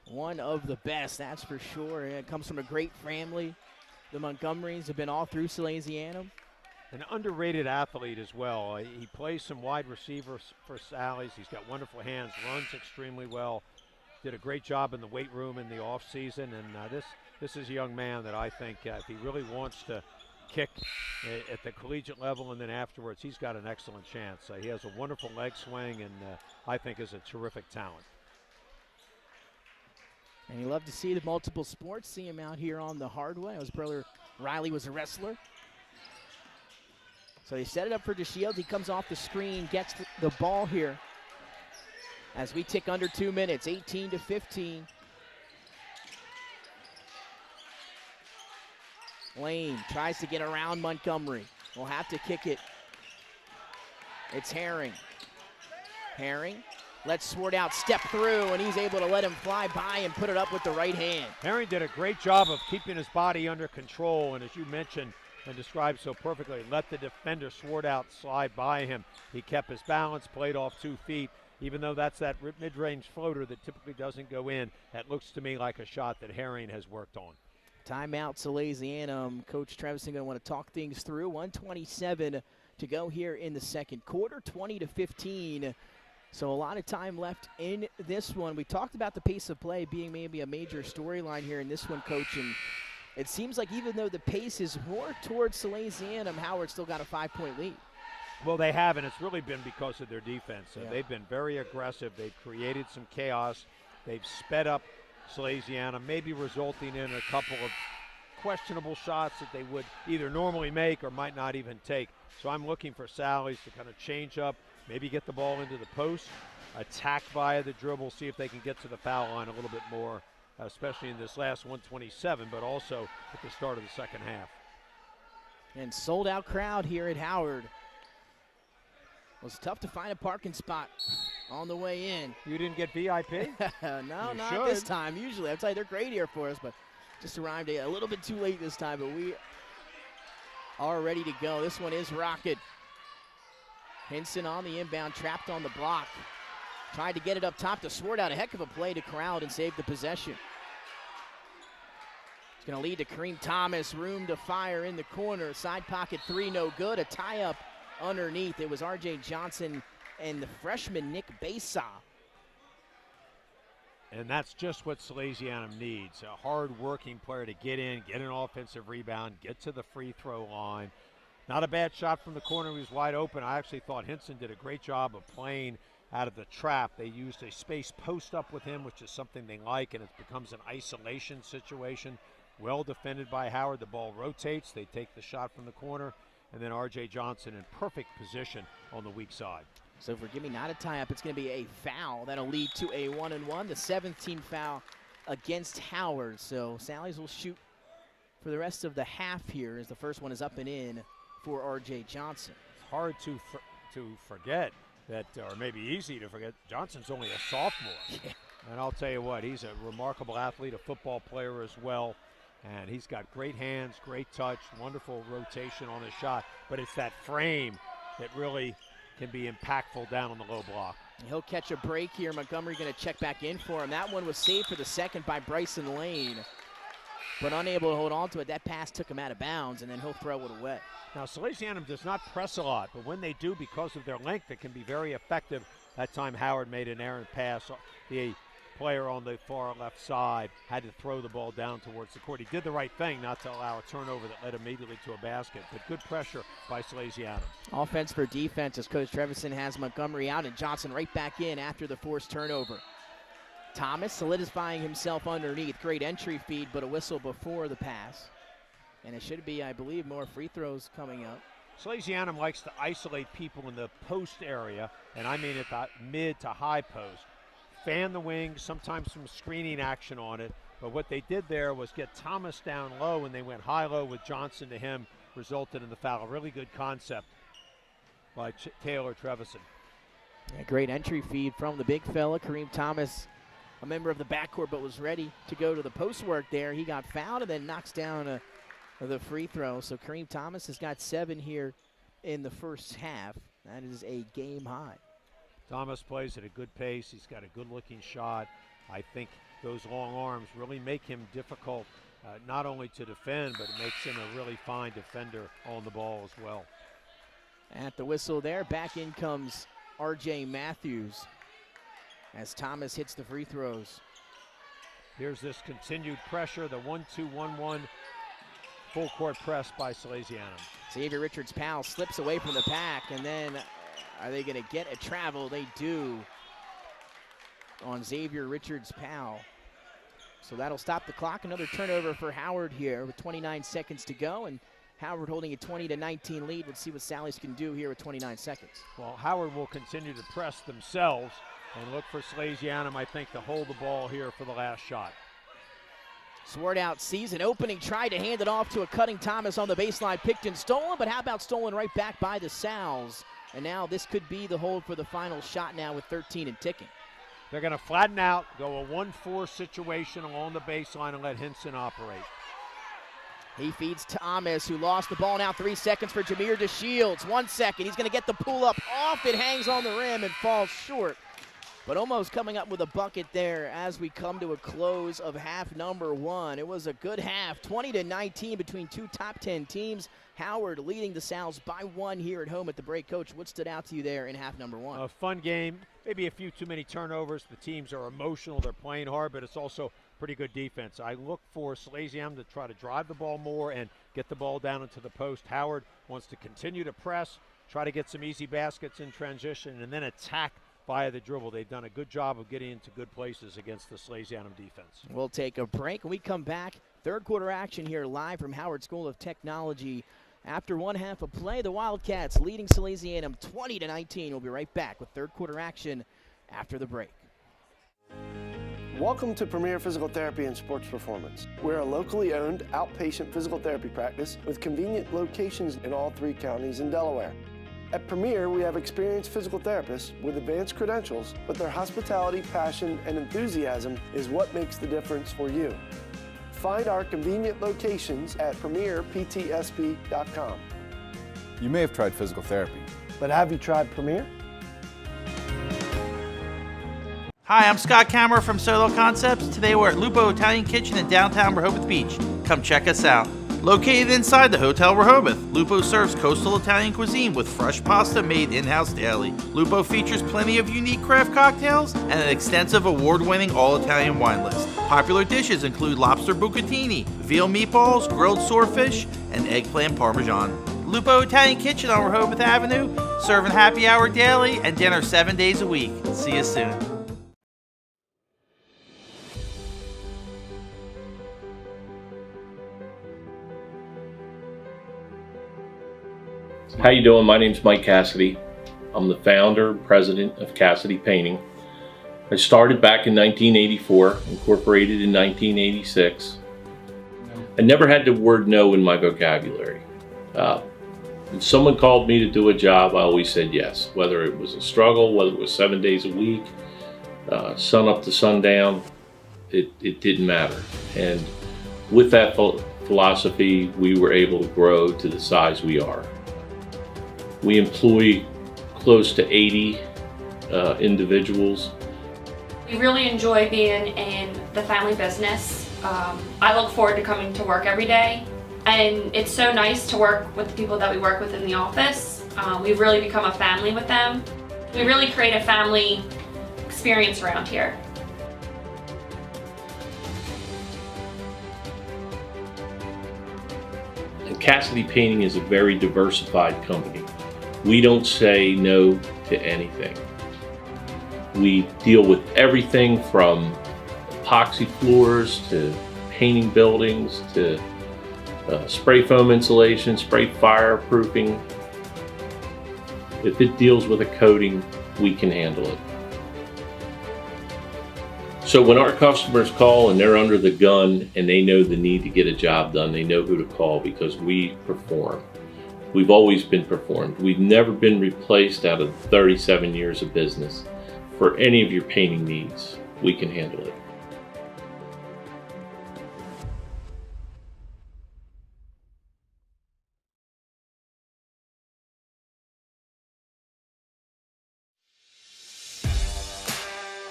One of the best, that's for sure. It comes from a great family. The Montgomerys have been all through Salesianum. An underrated athlete as well. He plays some wide receivers for Sally's. He's got wonderful hands, runs extremely well. Did a great job in the weight room in the offseason. And this is a young man that I think if he really wants to kick at the collegiate level and then afterwards, he's got an excellent chance. He has a wonderful leg swing and I think is a terrific talent. And you love to see the multiple sports, see him out here on the hard way. His brother Riley was a wrestler. So they set it up for DeShields. He comes off the screen, gets the ball here as we tick under 2 minutes, 18-15. Lane tries to get around Montgomery. Will have to kick it. It's Herring. Herring lets Swartout step through, and he's able to let him fly by and put it up with the right hand. Herring did a great job of keeping his body under control, and as you mentioned and described so perfectly, let the defender Swartout slide by him. He kept his balance, played off 2 feet. Even though that's that mid-range floater that typically doesn't go in, that looks to me like a shot that Herring has worked on. Timeout, Salesianum. Coach Trevison going to want to talk things through. 1:27 to go here in the second quarter, 20-15. So a lot of time left in this one. We talked about the pace of play being maybe a major storyline here in this one, Coach. And it seems like even though the pace is more towards Salesianum, Howard still got a 5-point lead. Well, they have, and it's really been because of their defense. They've been very aggressive. They've created some chaos. They've sped up Salesianum, maybe resulting in a couple of questionable shots that they would either normally make or might not even take. So I'm looking for Sally's to kind of change up, maybe get the ball into the post, attack via the dribble, see if they can get to the foul line a little bit more, especially in this last 127, but also at the start of the second half. And sold out crowd here at Howard. It was tough to find a parking spot on the way in. You didn't get VIP? No, you not should. this time. Usually, I'll tell you, they're great here for us, but just arrived a little bit too late this time, but we are ready to go. This one is rocking. Hinson on the inbound, trapped on the block. Tried to get it up top to Swartout. A heck of a play to crowd and save the possession. It's going to lead to Kareem Thomas. Room to fire in the corner. Side pocket 3, no good. A tie-up underneath. It was R.J. Johnson and the freshman Nick Besa. And that's just what Salesianum needs. A hard-working player to get in, get an offensive rebound, get to the free throw line. Not a bad shot from the corner. He was wide open. I actually thought Hinson did a great job of playing out of the trap. They used a space post up with him, which is something they like, and it becomes an isolation situation. Well defended by Howard. The ball rotates. They take the shot from the corner, and then R.J. Johnson in perfect position on the weak side. So forgive me, not a tie-up. It's going to be a foul. That'll lead to a 1-and-1, the 17th foul against Howard. So Sally's will shoot for the rest of the half here as the first one is up and in for R.J. Johnson. It's hard to forget that, or maybe easy to forget, Johnson's only a sophomore. Yeah. And I'll tell you what, he's a remarkable athlete, a football player as well. And he's got great hands, great touch, wonderful rotation on his shot. But it's that frame that really can be impactful down on the low block. He'll catch a break here. Montgomery going to check back in for him. That one was saved for the second by Bryson Lane. but unable to hold on to it. That pass took him out of bounds, and then he'll throw it away. Now, Salesianum does not press a lot, but when they do, because of their length, it can be very effective. That time Howard made an errant pass. The player on the far left side had to throw the ball down towards the court. He did the right thing not to allow a turnover that led immediately to a basket, but good pressure by Salesianum. Offense for defense as Coach Trevisan has Montgomery out and Johnson right back in after the forced turnover. Thomas solidifying himself underneath. Great entry feed, but a whistle before the pass. And it should be, I believe, more free throws coming up. Salesianum likes to isolate people in the post area, and I mean at the mid to high post. Fan the wings, sometimes some screening action on it. But what they did there was get Thomas down low, and they went high-low with Johnson to him, resulted in the foul. A really good concept by Taylor Trevisan. Yeah, great entry feed from the big fella. Kareem Thomas, a member of the backcourt, but was ready to go to the post work there. He got fouled and then knocks down the free throw. So Kareem Thomas has got 7 here in the first half. That is a game high. Thomas plays at a good pace. He's got a good-looking shot. I think those long arms really make him difficult, not only to defend, but it makes him a really fine defender on the ball as well. At the whistle there, back in comes R.J. Matthews as Thomas hits the free throws. Here's this continued pressure, the 1-2-1-1 full court press by Salesianum. Xavier Richards-Powell slips away from the pack, and then are they going to get a travel? They do on Xavier Richards-Powell. So that'll stop the clock. Another turnover for Howard here with 29 seconds to go, and Howard holding a 20-19 lead. We'll see what Sally's can do here with 29 seconds. Well, Howard will continue to press themselves and look for Salesianum, I think, to hold the ball here for the last shot. Sword out sees an opening, tried to hand it off to a cutting Thomas on the baseline, picked and stolen, but how about stolen right back by the Sal's? And now this could be the hold for the final shot now with 13 and ticking. They're going to flatten out, go a 1-4 situation along the baseline and let Hinson operate. He feeds Thomas, who lost the ball. Now 3 seconds for Jameer DeShields. 1 second. He's going to get the pull up off. It hangs on the rim and falls short. But almost coming up with a bucket there as we come to a close of half number 1. It was a good half, 20-19 between two top 10 teams. Howard leading the Sal's by 1 here at home at the break. Coach, what stood out to you there in half number 1? A fun game, maybe a few too many turnovers. The teams are emotional, they're playing hard, but it's also pretty good defense. I look for Salesianum to try to drive the ball more and get the ball down into the post. Howard wants to continue to press, try to get some easy baskets in transition, and then attack via the dribble. They've done a good job of getting into good places against the Salesianum defense. We'll take a break. When we come back, third quarter action here live from Howard School of Technology. After 1 half of play, the Wildcats leading Salesianum 20-19. We'll be right back with third quarter action after the break. Welcome to Premier Physical Therapy and Sports Performance. We're a locally owned outpatient physical therapy practice with convenient locations in all 3 counties in Delaware. At Premier, we have experienced physical therapists with advanced credentials, but their hospitality, passion, and enthusiasm is what makes the difference for you. Find our convenient locations at premierptsp.com. You may have tried physical therapy, But have you tried Premier? Hi, I'm Scott Kammerer from Solo Concepts. Today we're at Lupo Italian Kitchen in downtown Rehoboth Beach. Come check us out. Located inside the Hotel Rehoboth, Lupo serves coastal Italian cuisine with fresh pasta made in-house daily. Lupo features plenty of unique craft cocktails and an extensive award-winning all-Italian wine list. Popular dishes include lobster bucatini, veal meatballs, grilled swordfish, and eggplant parmesan. Lupo Italian Kitchen on Rehoboth Avenue, serving happy hour daily and dinner 7 days a week. See you soon. How you doing? My name's Mike Cassidy. I'm the founder and president of Cassidy Painting. I started back in 1984, incorporated in 1986. I never had the word no in my vocabulary. When someone called me to do a job, I always said yes. Whether it was a struggle, whether it was 7 days a week, sun up to sundown, it didn't matter. And with that philosophy, we were able to grow to the size we are. We employ close to 80 individuals. We really enjoy being in the family business. I look forward to coming to work every day, and it's so nice to work with the people that we work with in the office. We've really become a family with them. We really create a family experience around here. And Cassidy Painting is a very diversified company. We don't say no to anything. We deal with everything from epoxy floors to painting buildings to spray foam insulation, spray fireproofing. If it deals with a coating, we can handle it. So when our customers call and they're under the gun and they know the need to get a job done, they know who to call because we perform. We've always been performed. We've never been replaced out of 37 years of business. For any of your painting needs, we can handle it.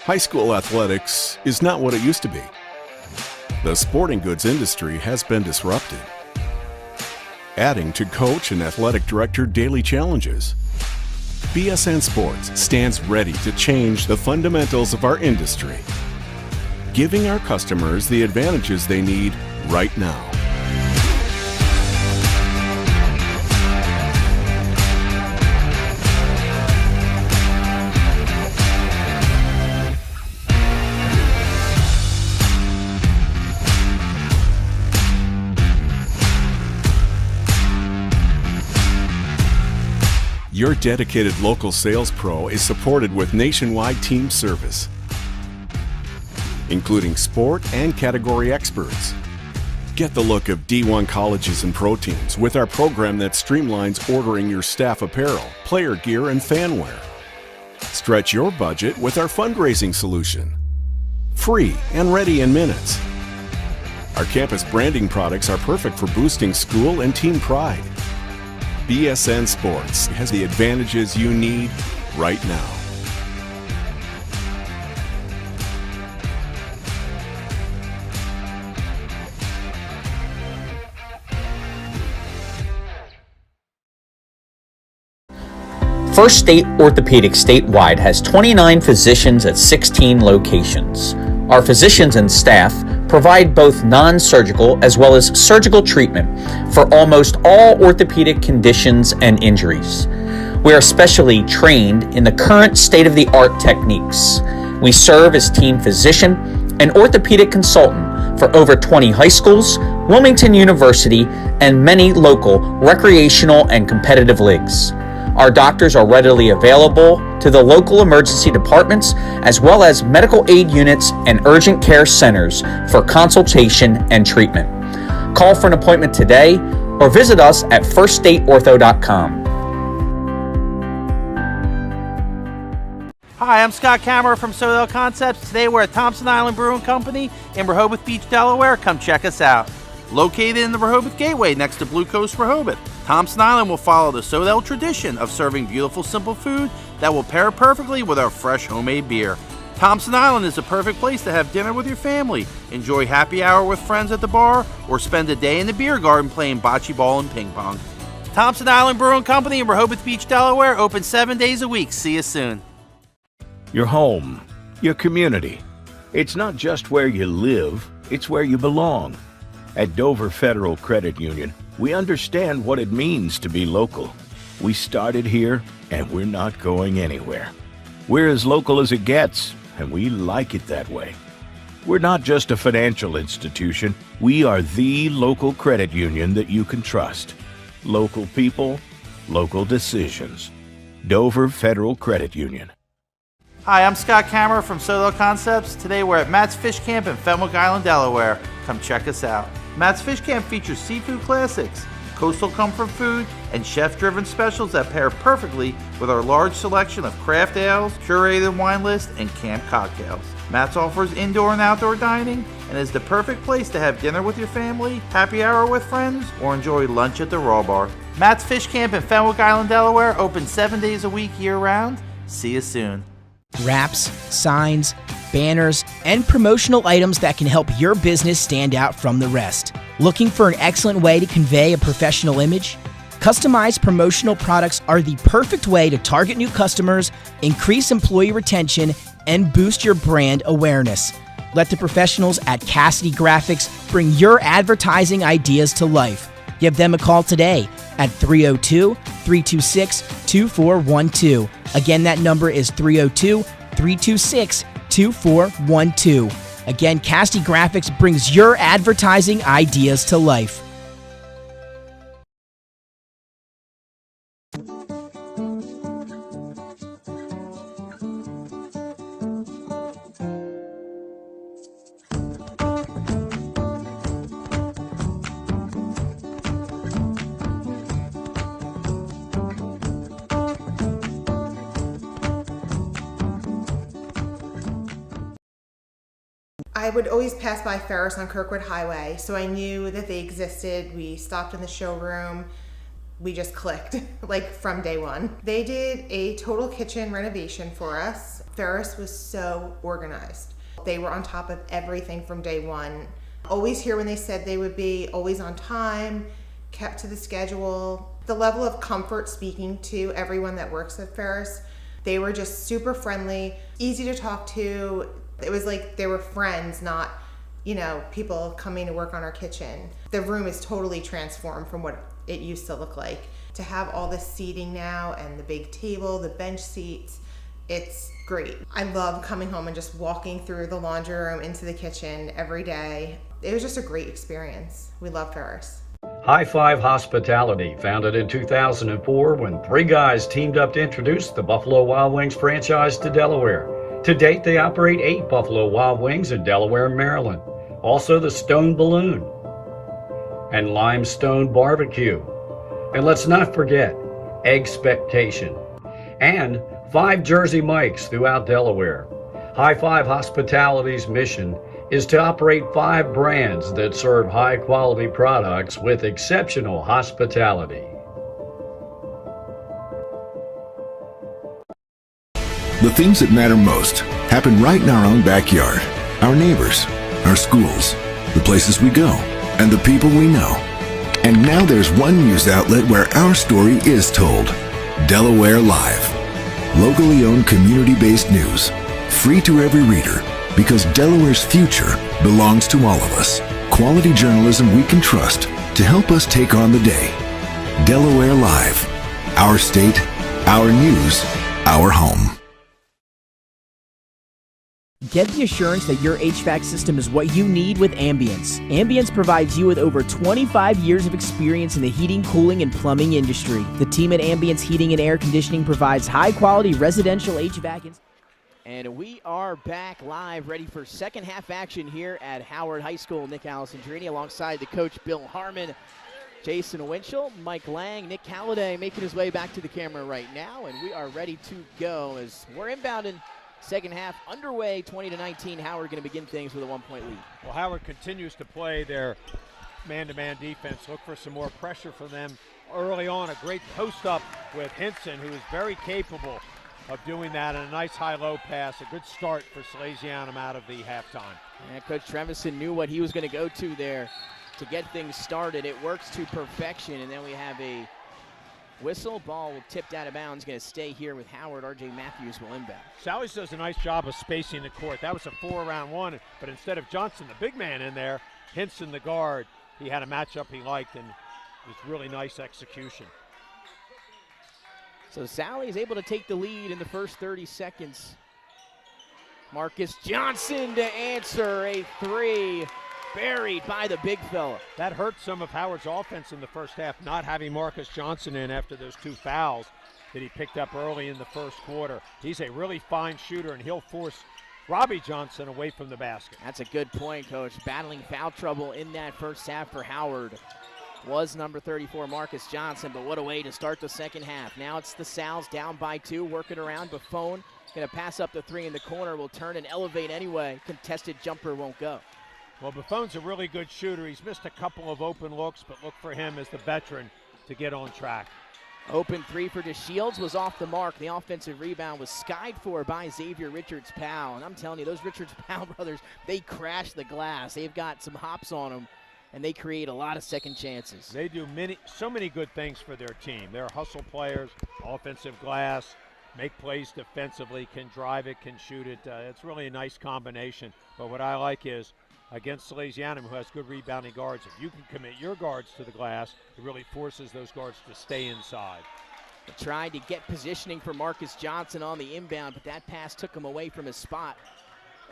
High school athletics is not what it used to be. The sporting goods industry has been disrupted, adding to coach and athletic director daily challenges. BSN Sports stands ready to change the fundamentals of our industry, giving our customers the advantages they need right now. Your dedicated local sales pro is supported with nationwide team service, including sport and category experts. Get the look of D1 colleges and pro teams with our program that streamlines ordering your staff apparel, player gear, and fanwear. Stretch your budget with our fundraising solution. Free and ready in minutes. Our campus branding products are perfect for boosting school and team pride. BSN Sports has the advantages you need right now. First State Orthopedic statewide has 29 physicians at 16 locations. Our physicians and staff provide both non-surgical as well as surgical treatment for almost all orthopedic conditions and injuries. We are specially trained in the current state-of-the-art techniques. We serve as team physician and orthopedic consultant for over 20 high schools, Wilmington University, and many local recreational and competitive leagues. Our doctors are readily available to the local emergency departments as well as medical aid units and urgent care centers for consultation and treatment. Call for an appointment today or visit us at firststateortho.com. Hi, I'm Scott Kammerer from Sodell Concepts. Today we're at Thompson Island Brewing Company in Rehoboth Beach, Delaware. Come check us out. Located in the Rehoboth Gateway next to Blue Coast Rehoboth, Thompson Island will follow the Sodell tradition of serving beautiful, simple food that will pair perfectly with our fresh homemade beer. Thompson Island is a perfect place to have dinner with your family, enjoy happy hour with friends at the bar, or spend a day in the beer garden playing bocce ball and ping pong. Thompson Island Brewing Company in Rehoboth Beach, Delaware, open 7 days a week. See you soon. Your home, your community. It's not just where you live, it's where you belong. At Dover Federal Credit Union, we understand what it means to be local. We started here, and we're not going anywhere. We're as local as it gets, and we like it that way. We're not just a financial institution. We are the local credit union that you can trust. Local people, local decisions. Dover Federal Credit Union. Hi, I'm Scott Kammerer from Sodell Concepts. Today we're at Matt's Fish Camp in Fenwick Island, Delaware. Come check us out. Matt's Fish Camp features seafood classics, coastal comfort food, and chef-driven specials that pair perfectly with our large selection of craft ales, curated wine list, and camp cocktails. Matt's offers indoor and outdoor dining and is the perfect place to have dinner with your family, happy hour with friends, or enjoy lunch at the Raw Bar. Matt's Fish Camp in Fenwick Island, Delaware, open 7 days a week year-round. See you soon. Wraps, signs, banners, and promotional items that can help your business stand out from the rest. Looking for an excellent way to convey a professional image? Customized promotional products are the perfect way to target new customers, increase employee retention, and boost your brand awareness. Let the professionals at Cassidy Graphics bring your advertising ideas to life. Give them a call today at 302-326-2412. Again, that number is 302-326-2412. Again, Cassidy Graphics brings your advertising ideas to life. I would always pass by Ferris on Kirkwood Highway, so I knew that they existed. We stopped in the showroom. We just clicked, like from day one. They did a total kitchen renovation for us. Ferris was so organized. They were on top of everything from day one. Always here when they said they would be, always on time, kept to the schedule. The level of comfort speaking to everyone that works at Ferris, they were just super friendly, easy to talk to. It was like they were friends, not, people coming to work on our kitchen. The room is totally transformed from what it used to look like. To have all this seating now and the big table, the bench seats, it's great. I love coming home and just walking through the laundry room into the kitchen every day. It was just a great experience. We love Ferris. High Five Hospitality, founded in 2004 when three guys teamed up to introduce the Buffalo Wild Wings franchise to Delaware. To date, they operate 8 Buffalo Wild Wings in Delaware and Maryland. Also the Stone Balloon and Limestone Barbecue. And let's not forget Expectation and 5 Jersey Mikes throughout Delaware. High Five Hospitality's mission is to operate 5 brands that serve high-quality products with exceptional hospitality. The things that matter most happen right in our own backyard. Our neighbors, our schools, the places we go, and the people we know. And now there's one news outlet where our story is told. Delaware Live. Locally owned, community-based news. Free to every reader, because Delaware's future belongs to all of us. Quality journalism we can trust to help us take on the day. Delaware Live. Our state, our news, our home. Get the assurance that your HVAC system is what you need with Ambience. Ambience provides you with over 25 years of experience in the heating, cooling, and plumbing industry. The team at Ambience Heating and Air Conditioning provides high-quality residential HVAC. And we are back live, ready for second half action here at Howard High School. Nick Alessandrini alongside the coach Bill Harmon, Jason Winchell, Mike Lang, Nick Halliday making his way back to the camera right now. And we are ready to go as we're inbound in second half underway, 20-19. Howard going to begin things with a 1-point lead. Well, Howard continues to play their man-to-man defense. Look for some more pressure from them early on. A great post-up with Hinson, who is very capable of doing that, and a nice high-low pass. A good start for Salesianum out of the halftime. And Coach Trevison knew what he was going to go to there to get things started. It works to perfection, and then we have a whistle. Ball tipped out of bounds, going to stay here with Howard. R.J. Matthews will inbound. Sally's does a nice job of spacing the court. That was a 4-round one, but instead of Johnson, the big man in there, Hinson, the guard, he had a matchup he liked, and it was really nice execution. So Sally is able to take the lead in the first 30 seconds. Marcus Johnson to answer a 3. Buried by the big fella. That hurt some of Howard's offense in the first half, not having Marcus Johnson in after those 2 fouls that he picked up early in the first quarter. He's a really fine shooter, and he'll force Robbie Johnson away from the basket. That's a good point, Coach. Battling foul trouble in that first half for Howard was number 34, Marcus Johnson, but what a way to start the second half. Now it's the Sal's down by 2, working around. Buffon going to pass up the 3 in the corner, will turn and elevate anyway. Contested jumper won't go. Well, Buffon's a really good shooter. He's missed a couple of open looks, but look for him as the veteran to get on track. Open three for DeShields was off the mark. The offensive rebound was skied for by Xavier Richards-Powell. And I'm telling you, those Richards-Powell brothers, they crash the glass. They've got some hops on them, and they create a lot of second chances. They do so many good things for their team. They're hustle players, offensive glass, make plays defensively, can drive it, can shoot it. It's really a nice combination. But what I like is, against Salesianum, who has good rebounding guards, if you can commit your guards to the glass, it really forces those guards to stay inside. They tried to get positioning for Marcus Johnson on the inbound, but that pass took him away from his spot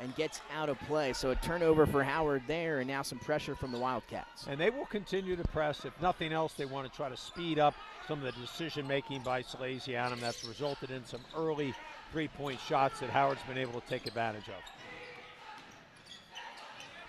and gets out of play. So a turnover for Howard there, and now some pressure from the Wildcats. And they will continue to press. If nothing else, they want to try to speed up some of the decision-making by Salesianum. That's resulted in some early three-point shots that Howard's been able to take advantage of.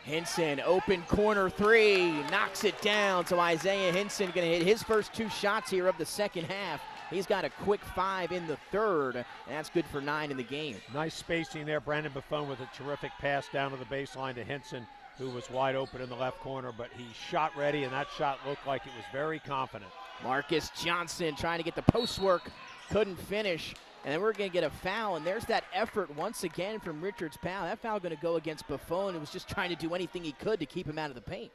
Hinson, open corner three, knocks it down. So Isaiah Hinson going to hit his first two shots here of the second half. He's got a quick 5 in the third, and that's good for 9 in the game. Nice spacing there. Brandon Buffon with a terrific pass down to the baseline to Hinson, who was wide open in the left corner, but he shot ready, and that shot looked like it was very confident. Marcus Johnson trying to get the post work, couldn't finish. And then we're going to get a foul, and there's that effort once again from Richards-Powell. That foul going to go against Buffon, who was just trying to do anything he could to keep him out of the paint.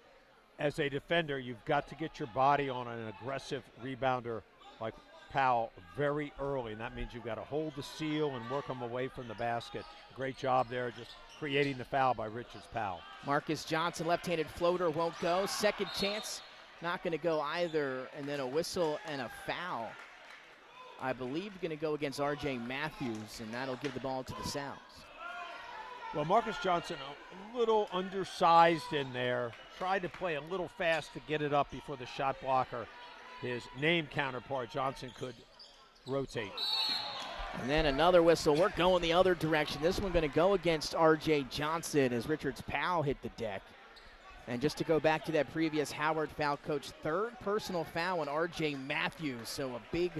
As a defender, you've got to get your body on an aggressive rebounder like Powell very early, and that means you've got to hold the seal and work him away from the basket. Great job there, just creating the foul by Richards-Powell. Marcus Johnson, left-handed floater, won't go. Second chance, not going to go either, and then a whistle and a foul. I believe going to go against R.J. Matthews, and that'll give the ball to the Sounds. Well, Marcus Johnson, a little undersized in there, tried to play a little fast to get it up before the shot blocker, his name counterpart, Johnson, could rotate. And then another whistle. We're going the other direction. This one going to go against R.J. Johnson as Richards-Powell hit the deck. And just to go back to that previous Howard foul, coach, third personal foul on R.J. Matthews, so a big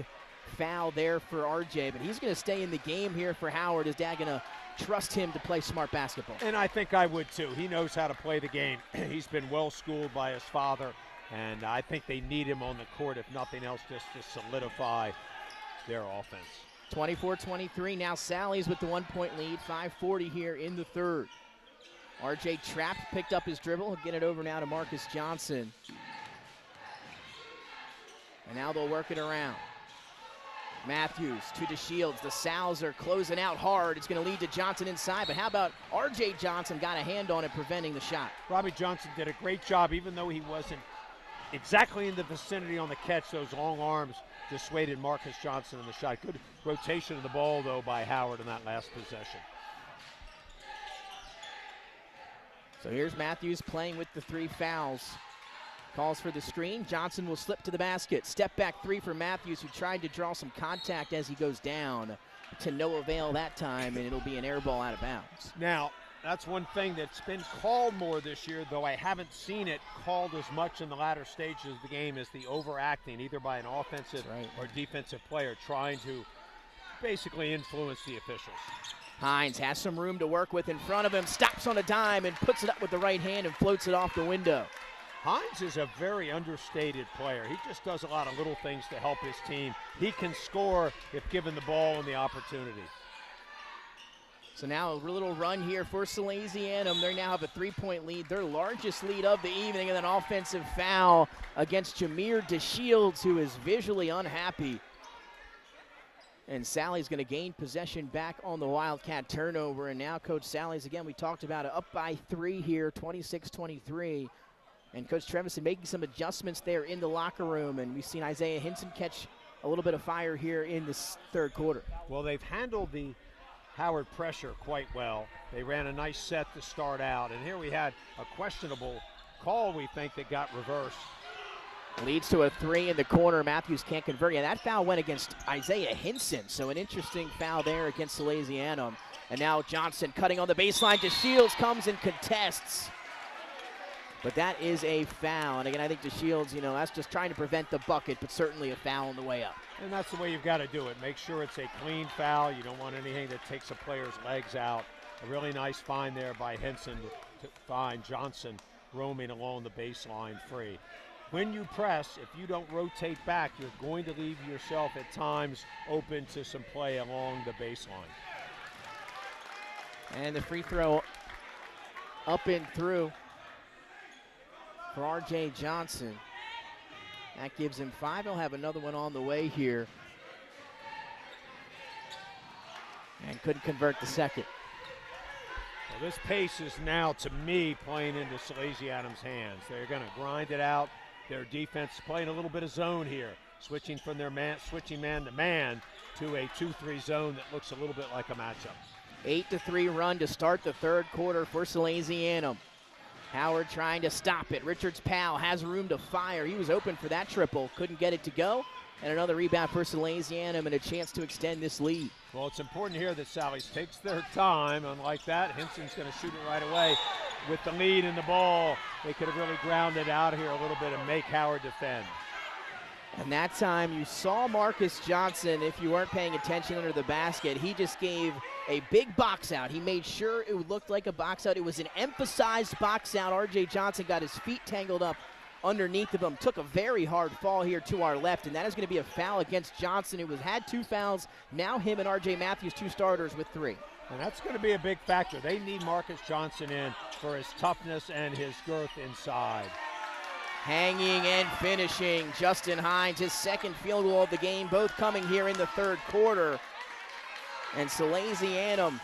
foul there for RJ, but he's going to stay in the game here for Howard. Is Dad going to trust him to play smart basketball? And I think I would too. He knows how to play the game. He's been well schooled by his father, and I think they need him on the court, if nothing else, just to solidify their offense. 24-23, now Sally's with the 1-point lead, 5:40 here in the third. RJ trapped, picked up his dribble. He'll get it over now to Marcus Johnson. And now they'll work it around. Matthews to DeShields. The Sal's are closing out hard. It's going to lead to Johnson inside, but how about R.J. Johnson got a hand on it, preventing the shot? Robbie Johnson did a great job, even though he wasn't exactly in the vicinity on the catch. Those long arms dissuaded Marcus Johnson in the shot. Good rotation of the ball, though, by Howard in that last possession. So here's Matthews playing with the 3 fouls. Calls for the screen. Johnson will slip to the basket. Step back 3 for Matthews, who tried to draw some contact as he goes down. To no avail that time, and it'll be an air ball out of bounds. Now, that's one thing that's been called more this year, though I haven't seen it called as much in the latter stages of the game, as the overacting, either by an offensive or defensive player trying to basically influence the officials. Hines has some room to work with in front of him, stops on a dime and puts it up with the right hand and floats it off the window. Hines is a very understated player. He just does a lot of little things to help his team. He can score if given the ball and the opportunity. So now a little run here for Salesianum. They now have a 3-point lead, their largest lead of the evening, and an offensive foul against Jameer DeShields, who is visually unhappy. And Sally's going to gain possession back on the Wildcat turnover. And now Coach Sally's, again, we talked about it, up by 3 here, 26-23. And Coach Trevison making some adjustments there in the locker room. And we've seen Isaiah Hinson catch a little bit of fire here in this third quarter. Well, they've handled the Howard pressure quite well. They ran a nice set to start out. And here we had a questionable call, we think, that got reversed. Leads to a 3 in the corner. Matthews can't convert. Yeah, that foul went against Isaiah Hinson. So an interesting foul there against Salesianum. And now Johnson cutting on the baseline. DeShields comes and contests. But that is a foul. And again, I think DeShields, that's just trying to prevent the bucket, but certainly a foul on the way up. And that's the way you've got to do it. Make sure it's a clean foul. You don't want anything that takes a player's legs out. A really nice find there by Hinson to find Johnson roaming along the baseline free. when you press, if you don't rotate back, you're going to leave yourself at times open to some play along the baseline. And the free throw up and through for R.J. Johnson. That gives him 5. He'll have another one on the way here. And couldn't convert the second. Well, this pace is now, to me, playing into Salesianum's hands. They're going to grind it out. Their defense playing a little bit of zone here, switching from their switching man to man to a 2-3 zone that looks a little bit like a matchup. 8-3 run to start the third quarter for Salesianum. Howard trying to stop it. Richards Powell has room to fire. He was open for that triple, couldn't get it to go. And another rebound for Salesianum and a chance to extend this lead. Well, it's important here that Sally's takes their time. Unlike that, Hinson's going to shoot it right away. With the lead in the ball, they could have really grounded out here a little bit and make Howard defend. And that time you saw Marcus Johnson, if you weren't paying attention under the basket, he just gave a big box out. He made sure it looked like a box out. It was an emphasized box out. R.J. Johnson got his feet tangled up underneath of him, took a very hard fall here to our left, and that is going to be a foul against Johnson, who had 2 fouls. Now him and R.J. Matthews, 2 starters with 3. And that's going to be a big factor. They need Marcus Johnson in for his toughness and his girth inside. Hanging and finishing, Justin Hines, his second field goal of the game, both coming here in the third quarter. And Salesianum,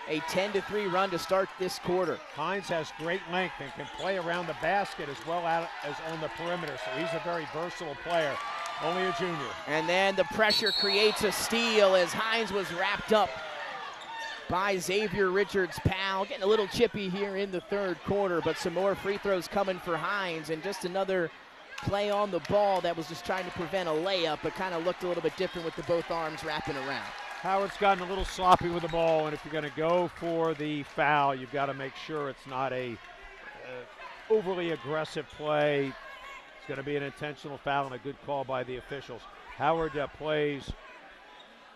a 10-3 run to start this quarter. Hines has great length and can play around the basket as well as on the perimeter, so he's a very versatile player, only a junior. And then the pressure creates a steal as Hines was wrapped up by Xavier Richards Powell. Getting a little chippy here in the third quarter, but some more free throws coming for Hines, and just another play on the ball that was just trying to prevent a layup, but kind of looked a little bit different with the both arms wrapping around. Howard's gotten a little sloppy with the ball, and if you're going to go for the foul, you've got to make sure it's not a overly aggressive play. It's going to be an intentional foul and a good call by the officials. Howard plays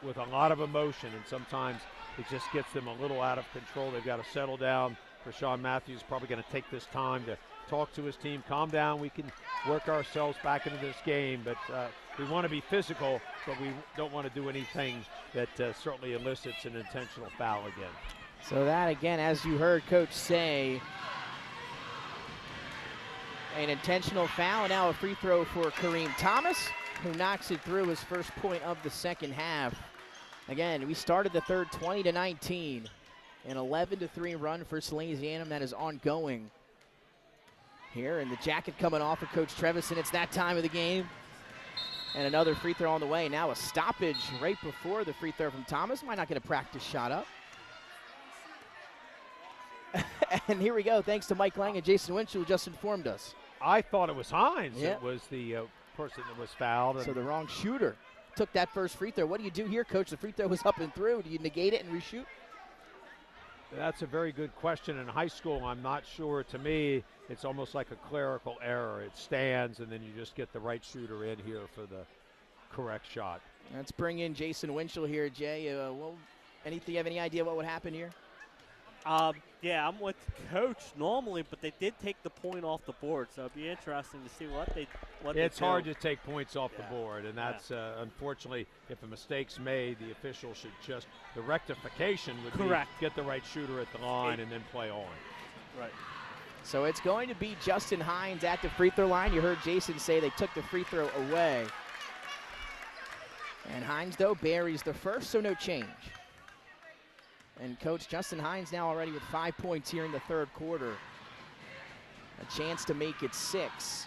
with a lot of emotion, and sometimes it just gets them a little out of control. They've got to settle down. Rashawn Matthews is probably going to take this time to talk to his team. Calm down. We can work ourselves back into this game, but we want to be physical, but we don't want to do anything that certainly elicits an intentional foul again. So that, again, as you heard Coach say, an intentional foul, and now a free throw for Kareem Thomas, who knocks it through, his first point of the second half. Again, we started the third 20-19, an 11-3 run for Salesianum that is ongoing here, and the jacket coming off of Coach Trevison. It's that time of the game. And another free throw on the way. Now a stoppage right before the free throw from Thomas. Might not get a practice shot up. And here we go, thanks to Mike Lang and Jason Winchell, who just informed us. I thought it was Hines Yep. that was the person that was fouled. So the wrong shooter took that first free throw. What do you do here, Coach? The free throw was up and through. Do you negate it and reshoot? That's a very good question. In high school, I'm not sure. To me, it's almost like a clerical error. It stands, and then you just get the right shooter in here for the correct shot. Let's bring in Jason Winchell here, Jay. Do you have any idea what would happen here? Yeah, I'm with Coach normally, but they did take the point off the board, so it'd be interesting to see what they do. It's hard to take points off the board, and that's unfortunately, if a mistake's made, the official should just, the rectification would Correct. be get the right shooter at the line and then play on. Right. So it's going to be Justin Hines at the free throw line. You heard Jason say they took the free throw away. And Hines, though, buries the first, so no change. And Coach Justin Hines now already with 5 points here in the third quarter. A chance to make it 6.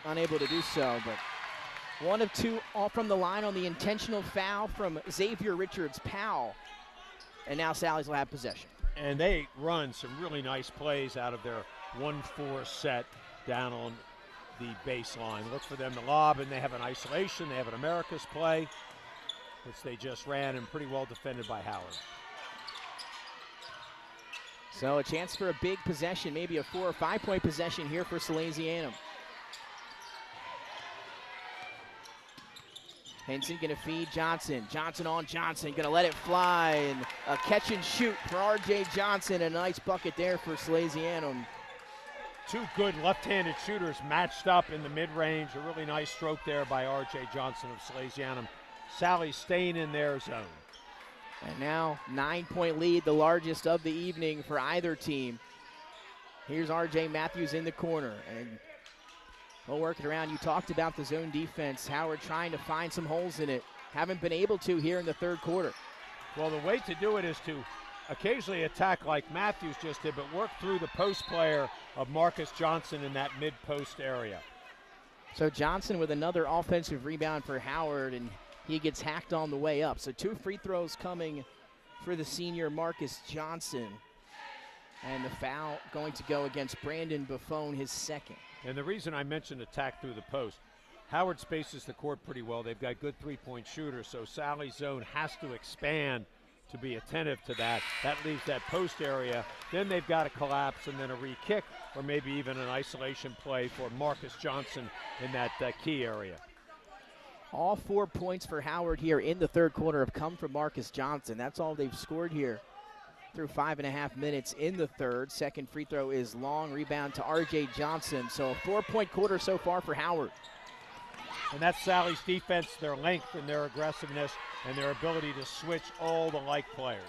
Unable to do so, but 1 of 2 off from the line on the intentional foul from Xavier Richards Powell. And now Sally's will have possession. And they run some really nice plays out of their 1-4 set down on the baseline. Look for them to lob, and they have an isolation. They have an America's play, which they just ran, and pretty well defended by Howard. So a chance for a big possession, maybe a 4 or 5 point possession here for Salesianum. Henson gonna feed Johnson. Johnson on Johnson, gonna let it fly, and a catch and shoot for R.J. Johnson. A nice bucket there for Salesianum. Two good left-handed shooters matched up in the mid-range. A really nice stroke there by R.J. Johnson of Salesianum. Sally staying in their zone. And now 9-point lead, the largest of the evening for either team. Here's R.J. Matthews in the corner, and we'll work it around. You talked about the zone defense. Howard trying to find some holes in it. Haven't been able to here in the third quarter. Well, the way to do it is to occasionally attack like Matthews just did, but work through the post player of Marcus Johnson in that mid-post area. So Johnson with another offensive rebound for Howard, and he gets hacked on the way up. So 2 free throws coming for the senior Marcus Johnson. And the foul going to go against Brandon Buffone, his second. And the reason I mentioned attack through the post, Howard spaces the court pretty well. They've got good three-point shooters, so Sally's zone has to expand to be attentive to that. That leaves that post area. Then they've got to collapse and then a re-kick or maybe even an isolation play for Marcus Johnson in that key area. All 4 points for Howard here in the third quarter have come from Marcus Johnson. That's all they've scored here through 5.5 minutes in the third. Second free throw is long. Rebound to R.J. Johnson. So a 4-point quarter so far for Howard. And that's Sally's defense, their length and their aggressiveness and their ability to switch all the like players.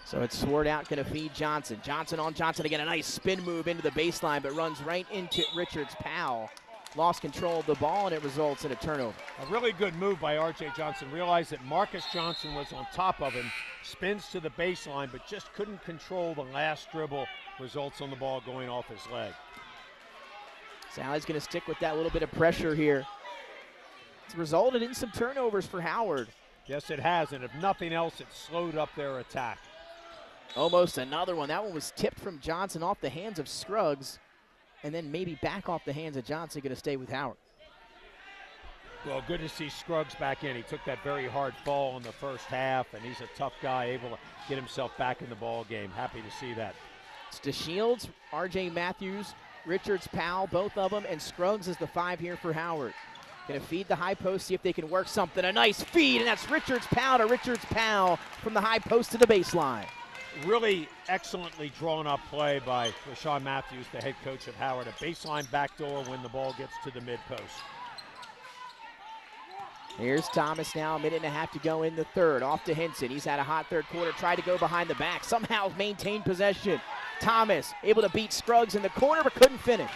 So it's Sword out, going to feed Johnson. Johnson on Johnson again, a nice spin move into the baseline, but runs right into Richards' Powell. Lost control of the ball, and it results in a turnover. A really good move by R.J. Johnson. Realized that Marcus Johnson was on top of him, spins to the baseline, but just couldn't control the last dribble. Results on the ball going off his leg. Sally's going to stick with that little bit of pressure here. It's resulted in some turnovers for Howard. Yes, it has, and if nothing else, it slowed up their attack. Almost another one. That one was tipped from Johnson off the hands of Scruggs, and then maybe back off the hands of Johnson. Going to stay with Howard. Well, good to see Scruggs back in. He took that very hard fall in the first half, and he's a tough guy, able to get himself back in the ball game. Happy to see that. It's DeShields, R.J. Matthews, Richards, Powell, both of them, and Scruggs is the 5 here for Howard. Going to feed the high post, see if they can work something. A nice feed, and that's Richards, Powell to Richards, Powell from the high post to the baseline. Really excellently drawn up play by LaShawn Matthews, the head coach of Howard. A baseline backdoor when the ball gets to the mid post. Here's Thomas now, a minute and a half to go in the third. Off to Hinson. He's had a hot third quarter, tried to go behind the back, somehow maintained possession. Thomas able to beat Scruggs in the corner, but couldn't finish.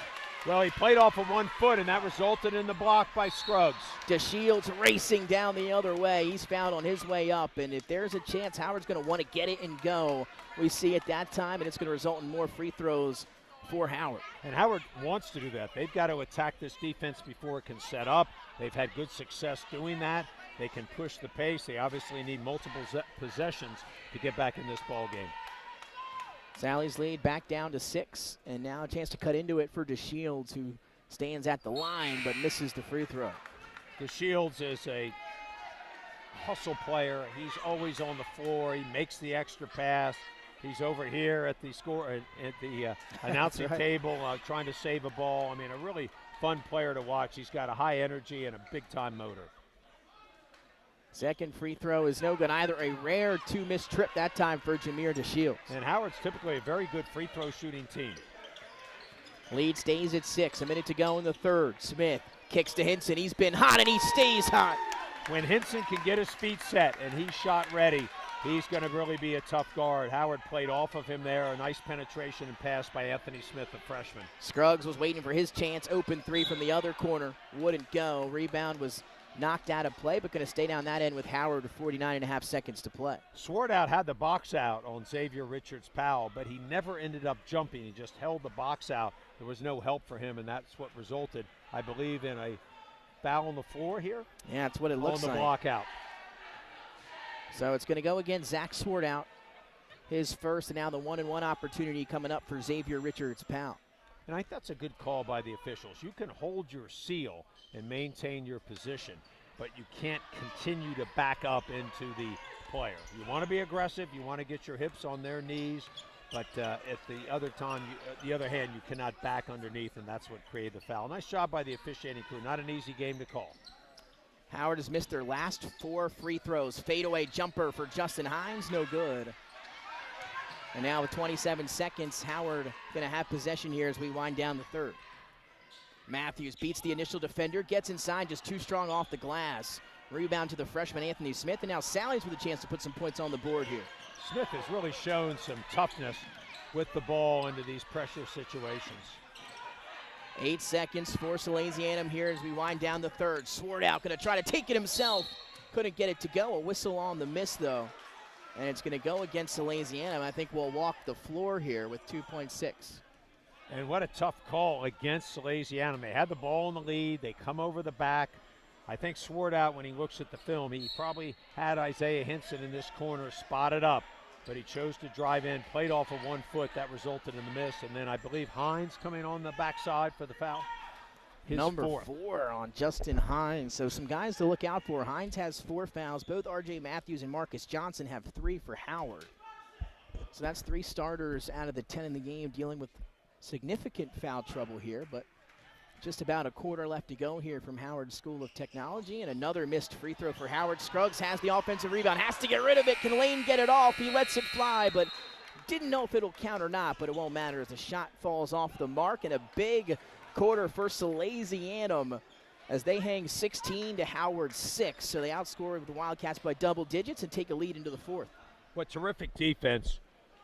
Well, he played off of 1 foot, and that resulted in the block by Scruggs. DeShields racing down the other way. He's fouled on his way up, and if there's a chance Howard's going to want to get it and go, we see at that time, and it's going to result in more free throws for Howard. And Howard wants to do that. They've got to attack this defense before it can set up. They've had good success doing that. They can push the pace. They obviously need multiple possessions to get back in this ball game. Sally's lead back down to 6, and now a chance to cut into it for DeShields, who stands at the line but misses the free throw. DeShields is a hustle player. He's always on the floor. He makes the extra pass. He's over here at the announcing right. table trying to save a ball. I mean, a really fun player to watch. He's got a high energy and a big-time motor. Second free throw is no good either. A rare 2-miss trip that time for Jameer DeShields. And Howard's typically a very good free throw shooting team. Lead stays at 6. A minute to go in the third. Smith kicks to Hinson. He's been hot, and he stays hot. When Hinson can get his feet set and he's shot ready, he's going to really be a tough guard. Howard played off of him there. A nice penetration and pass by Anthony Smith, the freshman. Scruggs was waiting for his chance. Open 3 from the other corner. Wouldn't go. Rebound was knocked out of play, but going to stay down that end with Howard with 49.5 seconds to play. Swartout had the box out on Xavier Richards-Powell, but he never ended up jumping. He just held the box out. There was no help for him, and that's what resulted, I believe, in a foul on the floor here. Yeah, that's what it looks like. On the block out. So it's going to go again, Zach Swartout. His first, and now the 1-and-1 opportunity coming up for Xavier Richards-Powell. And I think that's a good call by the officials. You can hold your seal and maintain your position, but you can't continue to back up into the player. You want to be aggressive. You want to get your hips on their knees, but at the other hand, you cannot back underneath, and that's what created the foul. Nice job by the officiating crew. Not an easy game to call. Howard has missed their last 4 free throws. Fadeaway jumper for Justin Hines, no good. And now with 27 seconds, Howard going to have possession here as we wind down the third. Matthews beats the initial defender, gets inside, just too strong off the glass. Rebound to the freshman Anthony Smith, and now Sally's with a chance to put some points on the board here. Smith has really shown some toughness with the ball into these pressure situations. 8 seconds for Salesianum here as we wind down the third. Sword out, going to try to take it himself. Couldn't get it to go. A whistle on the miss, though. And it's going to go against Salesianum. I think we'll walk the floor here with 2.6. And what a tough call against Salesianum. They had the ball in the lead. They come over the back. I think Sword out, when he looks at the film, he probably had Isaiah Hinson in this corner spotted up, but he chose to drive in, played off of 1 foot. That resulted in the miss. And then I believe Hines coming on the backside for the foul. His Number fourth. 4 on Justin Hines. So some guys to look out for. Hines has 4 fouls. Both R.J. Matthews and Marcus Johnson have 3 for Howard. So that's 3 starters out of the 10 in the game dealing with significant foul trouble here, but just about a quarter left to go here from Howard School of Technology, and another missed free throw for Howard. Scruggs has the offensive rebound, has to get rid of it. Can Lane get it off? He lets it fly, but didn't know if it'll count or not, but it won't matter as the shot falls off the mark, and a big quarter for Salesianum as they hang 16 to Howard 6. So they outscore the Wildcats by double digits and take a lead into the fourth. What terrific defense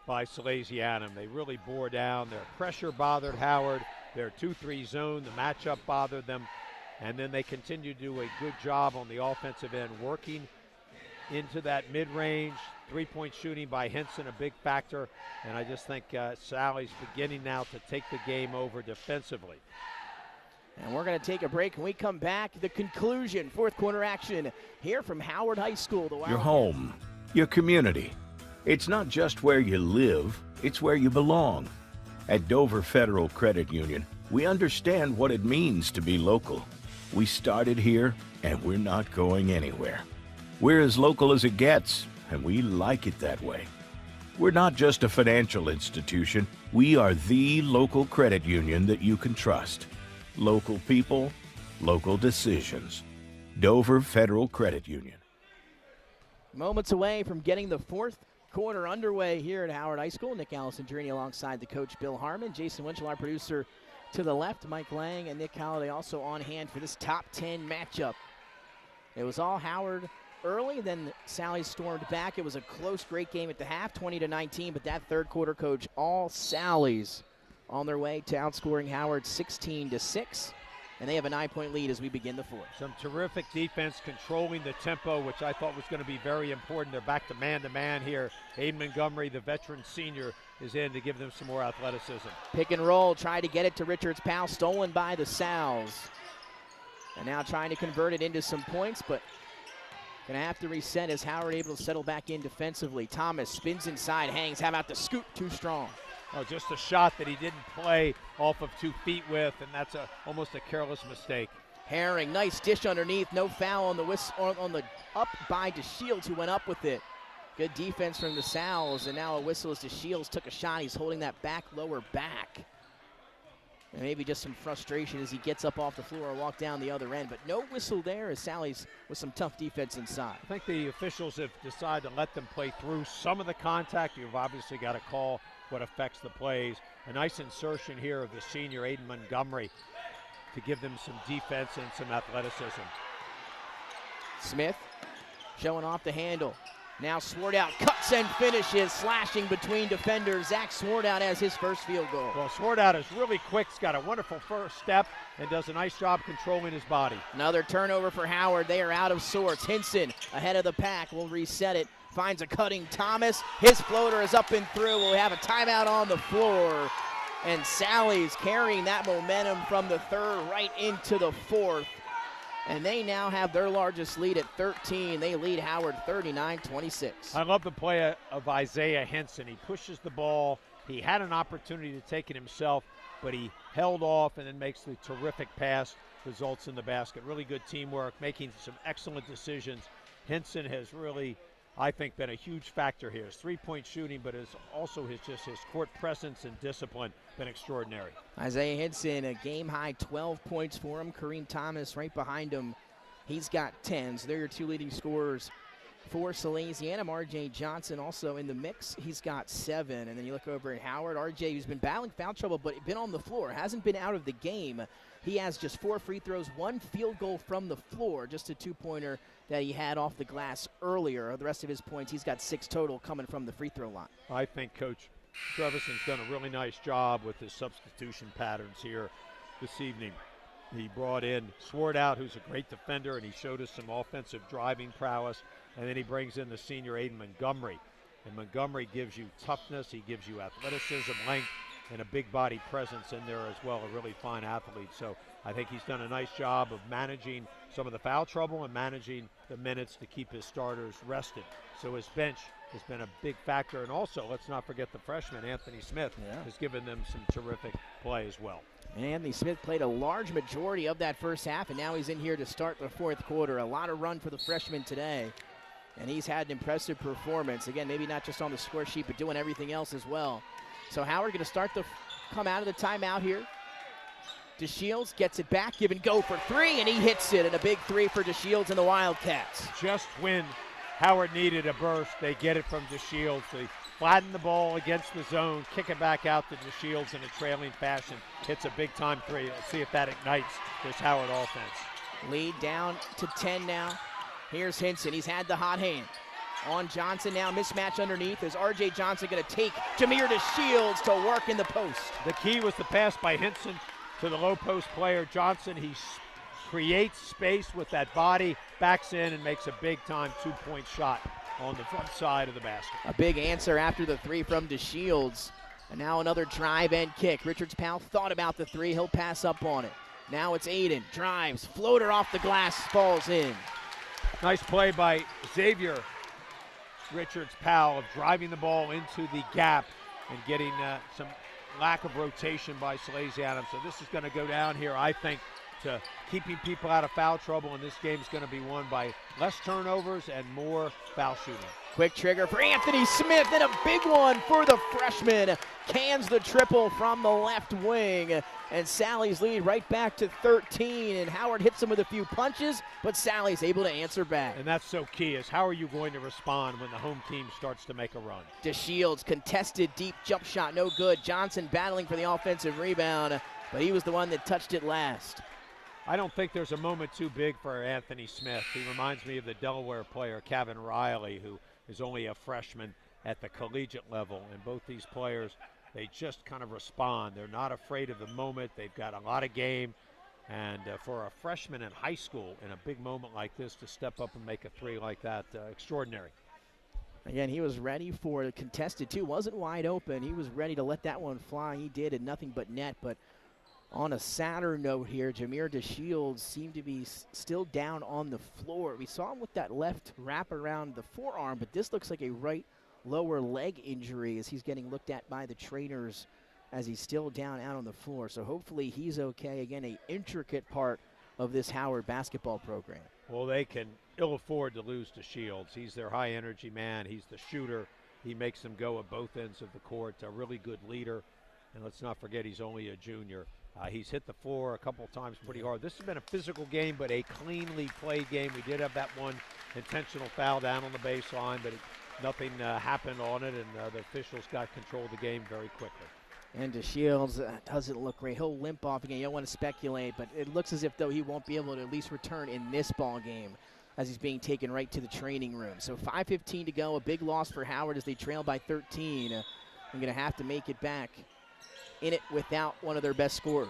by Salesianum. They really bore down. Their pressure bothered Howard. Their 2-3 zone, the matchup bothered them. And then they continue to do a good job on the offensive end, working into that mid-range. 3-point shooting by Henson, a big factor. And I just think Sally's beginning now to take the game over defensively. And we're going to take a break. When we come back, the conclusion, fourth quarter action here from Howard High School. Your home, your community. It's not just where you live, it's where you belong. At Dover Federal Credit Union, we understand what it means to be local. We started here, and we're not going anywhere. We're as local as it gets, and we like it that way. We're not just a financial institution. We are the local credit union that you can trust. Local people, local decisions. Dover Federal Credit Union. Moments away from getting the fourth quarter underway here at Howard High School. Nick Allison-Drini alongside the coach Bill Harmon. Jason Winchell, our producer, to the left. Mike Lang and Nick Halliday also on hand for this top 10 matchup. It was all Howard early, then Sally stormed back. It was a close, great game at the half, 20-19, but that third quarter, coach, all Sallies on their way to outscoring Howard 16-6. And they have a 9-point lead as we begin the fourth. Some terrific defense controlling the tempo, which I thought was going to be very important. They're back to man here. Aiden Montgomery, the veteran senior, is in to give them some more athleticism. Pick and roll, try to get it to Richards Powell, stolen by the Sal's. And now trying to convert it into some points, but going to have to reset as Howard able to settle back in defensively. Thomas spins inside, hangs. How about the scoop? Too strong. Oh, just a shot that he didn't play off of 2 feet with, and that's almost a careless mistake. Herring, nice dish underneath, no foul on the on the up by DeShields, who went up with it. Good defense from the Sal's, and now a whistle as DeShields took a shot. He's holding that lower back. And maybe just some frustration as he gets up off the floor and walk down the other end. But no whistle there as Sally's with some tough defense inside. I think the officials have decided to let them play through some of the contact. You've obviously got to call what affects the plays. A nice insertion here of the senior Aiden Montgomery to give them some defense and some athleticism. Smith showing off the handle. Now Swartout cuts and finishes, slashing between defenders. Zach Swartout has his first field goal. Well, Swartout is really quick. He's got a wonderful first step and does a nice job controlling his body. Another turnover for Howard. They are out of sorts. Hinson ahead of the pack will reset it. Finds a cutting Thomas. His floater is up and through. We'll have a timeout on the floor. And Sally's carrying that momentum from the third right into the fourth. And they now have their largest lead at 13. They lead Howard 39-26. I love the play of Isaiah Henson. He pushes the ball. He had an opportunity to take it himself, but he held off and then makes the terrific pass, results in the basket. Really good teamwork, making some excellent decisions. Henson has really, I think, been a huge factor here. His three-point shooting, but also his court presence and discipline been extraordinary. Isaiah Henson, a game-high 12 points for him. Kareem Thomas right behind him. He's got 10, so they're your two leading scorers for Salesianum. R.J. Johnson also in the mix. He's got 7. And then you look over at Howard. R.J., who's been battling foul trouble but been on the floor, hasn't been out of the game. He has just 4 free throws, 1 field goal from the floor, just a 2-pointer that he had off the glass earlier. The rest of his points, he's got 6 total coming from the free throw line. I think Coach Trevison's done a really nice job with his substitution patterns here this evening. He brought in Swartout, who's a great defender, and he showed us some offensive driving prowess. And then he brings in the senior Aiden Montgomery. And Montgomery gives you toughness, he gives you athleticism, length, and a big body presence in there as well, a really fine athlete. So I think he's done a nice job of managing some of the foul trouble and managing the minutes to keep his starters rested. So his bench has been a big factor. And also, let's not forget the freshman, Anthony Smith, has given them some terrific play as well. And Anthony Smith played a large majority of that first half, and now he's in here to start the fourth quarter. A lot of run for the freshman today. And he's had an impressive performance. Again, maybe not just on the score sheet, but doing everything else as well. So Howard going to come out of the timeout here. DeShields gets it back, give and go for 3, and he hits it. And a big 3 for DeShields and the Wildcats. Just when Howard needed a burst, they get it from DeShields. They flatten the ball against the zone, kick it back out to DeShields in a trailing fashion. Hits a big-time 3. Let's see if that ignites this Howard offense. Lead down to 10 now. Here's Hinson. He's had the hot hand. On Johnson now, mismatch underneath. Is R.J. Johnson going to take Jameer DeShields to work in the post? The key was the pass by Hinson to the low post player Johnson. He creates space with that body, backs in, and makes a big-time 2-point shot on the front side of the basket. A big answer after the 3 from DeShields. And now another drive and kick. Richards Powell thought about the 3. He'll pass up on it. Now it's Aiden. Drives. Floater off the glass. Falls in. Nice play by Xavier Richards Powell of driving the ball into the gap and getting some lack of rotation by Salesianum. So this is going to go down here, I think, to keeping people out of foul trouble, and this game's going to be won by less turnovers and more foul shooting. Quick trigger for Anthony Smith, and a big one for the freshman. Cans the triple from the left wing, and Sally's lead right back to 13, and Howard hits him with a few punches, but Sally's able to answer back. And that's so key, is how are you going to respond when the home team starts to make a run? DeShields, contested deep jump shot, no good. Johnson battling for the offensive rebound, but he was the one that touched it last. I don't think there's a moment too big for Anthony Smith. He reminds me of the Delaware player, Kevin Riley, who is only a freshman at the collegiate level. And both these players, they just kind of respond. They're not afraid of the moment. They've got a lot of game. And for a freshman in high school, in a big moment like this, to step up and make a 3 like that, extraordinary. Again, he was ready for the contested, too. Wasn't wide open. He was ready to let that one fly. He did, and nothing but net. But on a sadder note here, Jameer DeShields seemed to be still down on the floor. We saw him with that left wrap around the forearm, but this looks like a right lower leg injury as he's getting looked at by the trainers as he's still down out on the floor. So hopefully he's okay. Again, an intricate part of this Howard basketball program. Well, they can ill afford to lose DeShields. He's their high energy man. He's the shooter. He makes them go at both ends of the court. A really good leader. And let's not forget he's only a junior. He's hit the floor a couple of times pretty hard. This has been a physical game, but a cleanly played game. We did have that one intentional foul down on the baseline, but nothing happened on it, and the officials got control of the game very quickly. And DeShields doesn't look great. He'll limp off again. You don't want to speculate, but it looks as if, though, he won't be able to at least return in this ball game as he's being taken right to the training room. So 5:15 to go. A big loss for Howard as they trail by 13. They're going to have to make it back in it without one of their best scorers.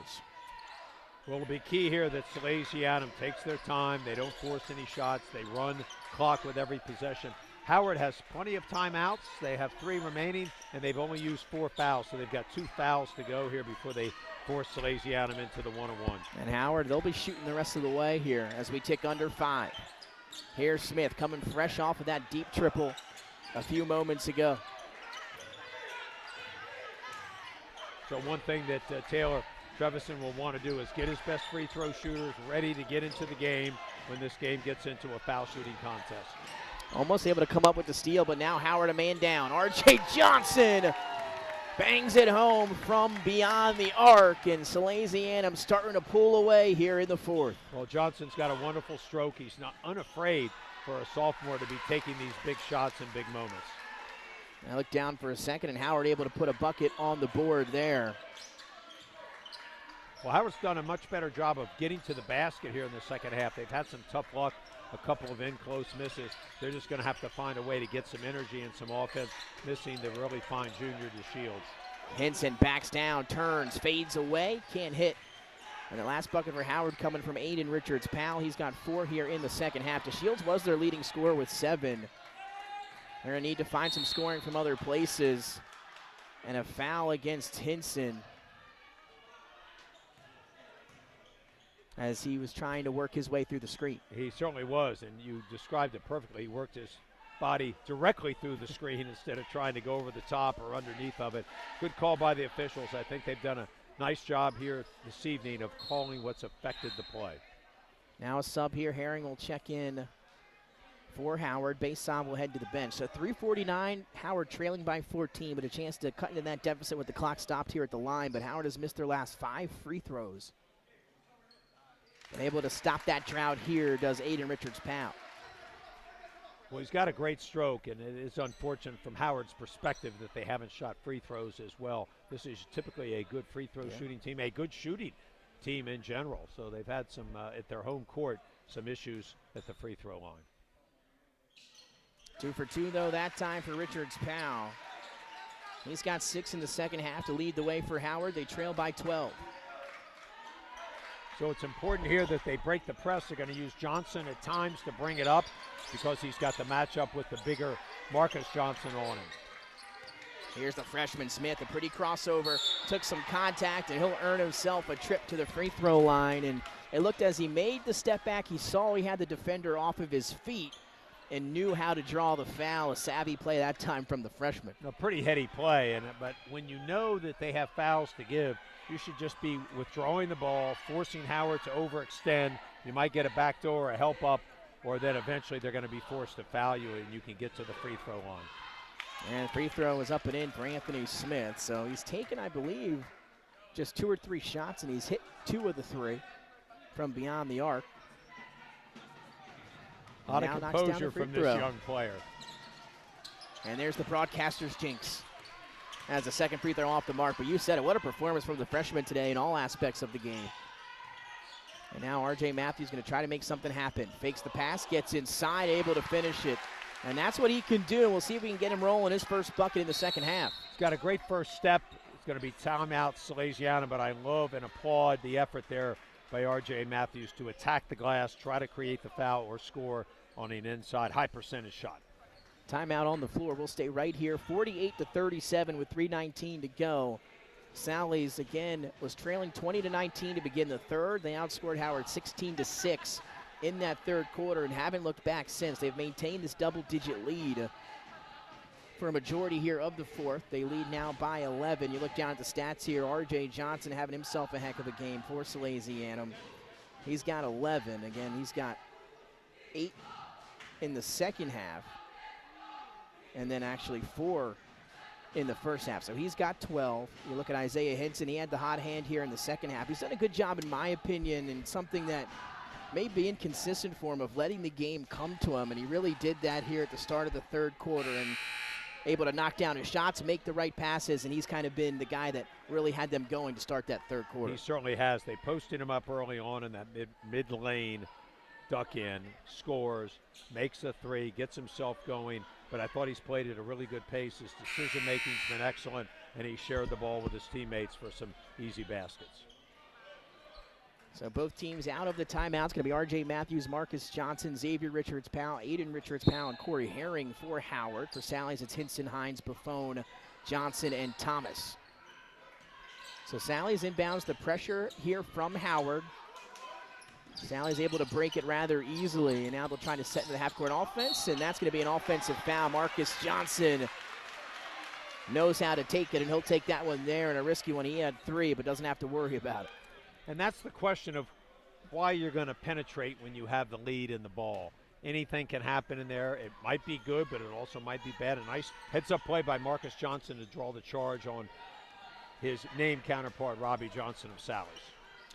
Well, it'll be key here that Salesianum takes their time. They don't force any shots. They run clock with every possession. Howard has plenty of timeouts. They have 3 remaining, and they've only used 4 fouls, so they've got 2 fouls to go here before they force Salesianum into the 1-on-1. And Howard, they'll be shooting the rest of the way here as we tick under 5. Here's Smith coming fresh off of that deep triple a few moments ago. So one thing that Taylor Trevison will want to do is get his best free throw shooters ready to get into the game when this game gets into a foul shooting contest. Almost able to come up with the steal, but now Howard a man down. R.J. Johnson bangs it home from beyond the arc, and Salesianum starting to pull away here in the fourth. Well, Johnson's got a wonderful stroke. He's not unafraid for a sophomore to be taking these big shots in big moments. I look down for a second, and Howard able to put a bucket on the board there. Well, Howard's done a much better job of getting to the basket here in the second half. They've had some tough luck, a couple of in-close misses. They're just going to have to find a way to get some energy and some offense, missing the really fine junior DeShields. Henson backs down, turns, fades away, can't hit. And the last bucket for Howard coming from Aiden Richards-Powell. He's got 4 here in the second half. DeShields was their leading scorer with 7. They're going to need to find some scoring from other places. And a foul against Henson as he was trying to work his way through the screen. He certainly was, and you described it perfectly. He worked his body directly through the screen instead of trying to go over the top or underneath of it. Good call by the officials. I think they've done a nice job here this evening of calling what's affected the play. Now a sub here. Herring will check in for Howard. Bayside will head to the bench. So 3:49, Howard trailing by 14, but a chance to cut into that deficit with the clock stopped here at the line. But Howard has missed their last 5 free throws. And able to stop that drought here does Aiden Richards-Powell. Well, he's got a great stroke, and it is unfortunate from Howard's perspective that they haven't shot free throws as well. This is typically a good free throw shooting team, a good shooting team in general. So they've had some, at their home court, some issues at the free throw line. 2 for 2, though, that time for Richards-Powell. He's got 6 in the second half to lead the way for Howard. They trail by 12. So it's important here that they break the press. They're going to use Johnson at times to bring it up because he's got the matchup with the bigger Marcus Johnson on him. Here's the freshman Smith, a pretty crossover, took some contact, and he'll earn himself a trip to the free throw line. And it looked as he made the step back, he saw he had the defender off of his feet and knew how to draw the foul. A savvy play that time from the freshman. A pretty heady play, but when you know that they have fouls to give, you should just be withdrawing the ball, forcing Howard to overextend. You might get a backdoor, a help up, or then eventually they're going to be forced to foul you and you can get to the free throw line. And free throw is up and in for Anthony Smith. So he's taken, I believe, just 2 or 3 shots, and he's hit 2 of the 3 from beyond the arc. A lot of composure from this young player. And there's the broadcaster's jinx. As a second free throw off the mark, but you said it, what a performance from the freshman today in all aspects of the game. And now R.J. Matthews going to try to make something happen. Fakes the pass, gets inside, able to finish it. And that's what he can do. We'll see if we can get him rolling his first bucket in the second half. He's got a great first step. It's going to be timeout Salesianum, but I love and applaud the effort there by R.J. Matthews to attack the glass, try to create the foul or score on an inside high percentage shot. Timeout on the floor. We'll stay right here. 48-37 with 3:19 to go. Sally's again was trailing 20-19 to begin the third. They outscored Howard 16-6 in that third quarter and haven't looked back since. They've maintained this double-digit lead for a majority here of the fourth. They lead now by 11. You look down at the stats here. R.J. Johnson having himself a heck of a game for Salesianum. He's got 11. Again, he's got 8 in the second half, and then actually 4 in the first half. So he's got 12. You look at Isaiah Henson, he had the hot hand here in the second half. He's done a good job, in my opinion, and something that may be inconsistent for him of letting the game come to him, and he really did that here at the start of the third quarter and able to knock down his shots, make the right passes, and he's kind of been the guy that really had them going to start that third quarter. He certainly has. They posted him up early on in that mid lane, duck in, scores, makes a 3, gets himself going. But I thought he's played at a really good pace. His decision-making's been excellent, and he shared the ball with his teammates for some easy baskets. So both teams out of the timeout. It's going to be R.J. Matthews, Marcus Johnson, Xavier Richards-Powell, Aiden Richards-Powell, and Corey Herring for Howard. For Sally's, it's Hinson, Hines, Buffone, Johnson, and Thomas. So Sally's inbounds the pressure here from Howard. Sally's able to break it rather easily, and now they'll try to set into the half-court offense, and that's going to be an offensive foul. Marcus Johnson knows how to take it, and he'll take that one there, and a risky one. He had 3, but doesn't have to worry about it. And that's the question of why you're going to penetrate when you have the lead in the ball. Anything can happen in there. It might be good, but it also might be bad. A nice heads-up play by Marcus Johnson to draw the charge on his name counterpart, Robbie Johnson of Sally's.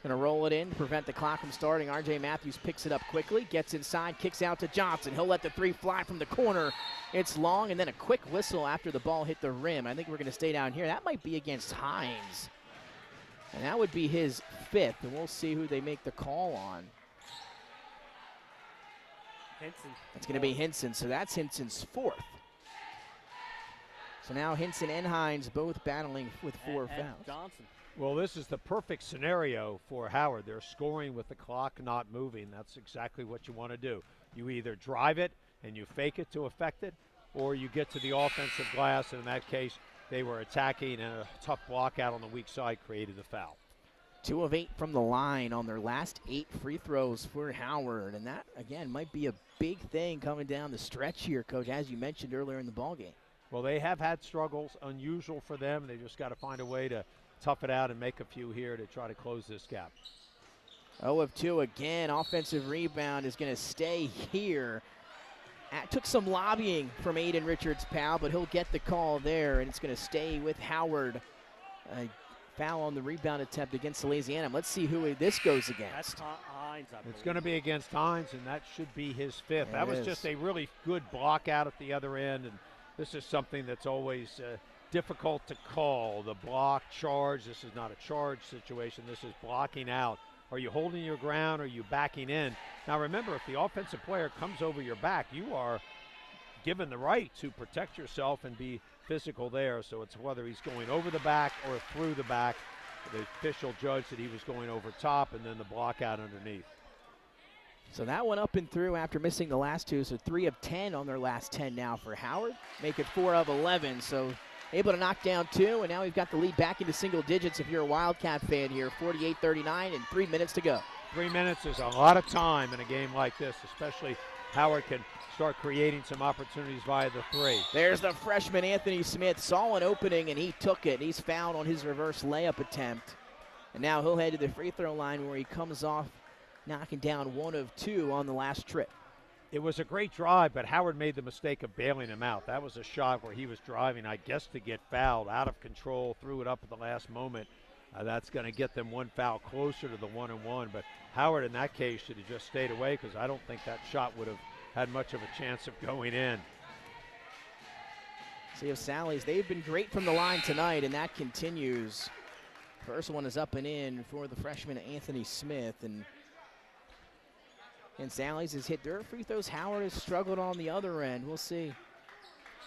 Gonna roll it in to prevent the clock from starting. R.J. Matthews picks it up quickly, gets inside, kicks out to Johnson. He'll let the three fly from the corner. It's long, and then a quick whistle after the ball hit the rim. I think we're gonna stay down here. That might be against Hines. And that would be his 5th, and we'll see who they make the call on. Hinson. It's gonna be Hinson, so that's Hinson's 4th. So now Hinson and Hines both battling with 4 fouls. Johnson. Well, this is the perfect scenario for Howard. They're scoring with the clock not moving. That's exactly what you want to do. You either drive it and you fake it to affect it, or you get to the offensive glass, and in that case, they were attacking, and a tough block out on the weak side created the foul. 2 of 8 from the line on their last 8 free throws for Howard, and that, again, might be a big thing coming down the stretch here, Coach, as you mentioned earlier in the ballgame. Well, they have had struggles, unusual for them. They just got to find a way to tough it out and make a few here to try to close this gap. 0 of 2 again. Offensive rebound is going to stay here. Took some lobbying from Aiden Richards-Powell, but he'll get the call there, and it's going to stay with Howard. A foul on the rebound attempt against Salesianum. Let's see who this goes against. That's Hines, I believe. It's going to be against Hines, and that should be his 5th. That was just a really good block out at the other end, and this is something that's always difficult to call. The block charge, this is not a charge situation. This is blocking out. Are you holding your ground or are you backing in? Now remember, if the offensive player comes over your back, you are given the right to protect yourself and be physical there. So it's whether he's going over the back or through the back. The official judged that he was going over top, and then the block out underneath. So that one up and through after missing the last 2. So 3 of 10 on their last 10 now for Howard. Make it 4 of 11. So able to knock down 2, and now we've got the lead back into single digits if you're a Wildcat fan here. 48-39 and 3 minutes to go. 3 minutes is a lot of time in a game like this, especially Howard can start creating some opportunities via the 3. There's the freshman Anthony Smith. Saw an opening, and he took it. He's fouled on his reverse layup attempt. And now he'll head to the free throw line where he comes off knocking down 1 of 2 on the last trip. It was a great drive, but Howard made the mistake of bailing him out. That was a shot where he was driving, I guess, to get fouled, out of control, threw it up at the last moment. That's going to get them 1 foul closer to the 1-and-1. But Howard, in that case, should have just stayed away because I don't think that shot would have had much of a chance of going in. See if Sally's, they've been great from the line tonight, and that continues. First one is up and in for the freshman Anthony Smith, and Sally's has hit their free throws. Howard has struggled on the other end. We'll see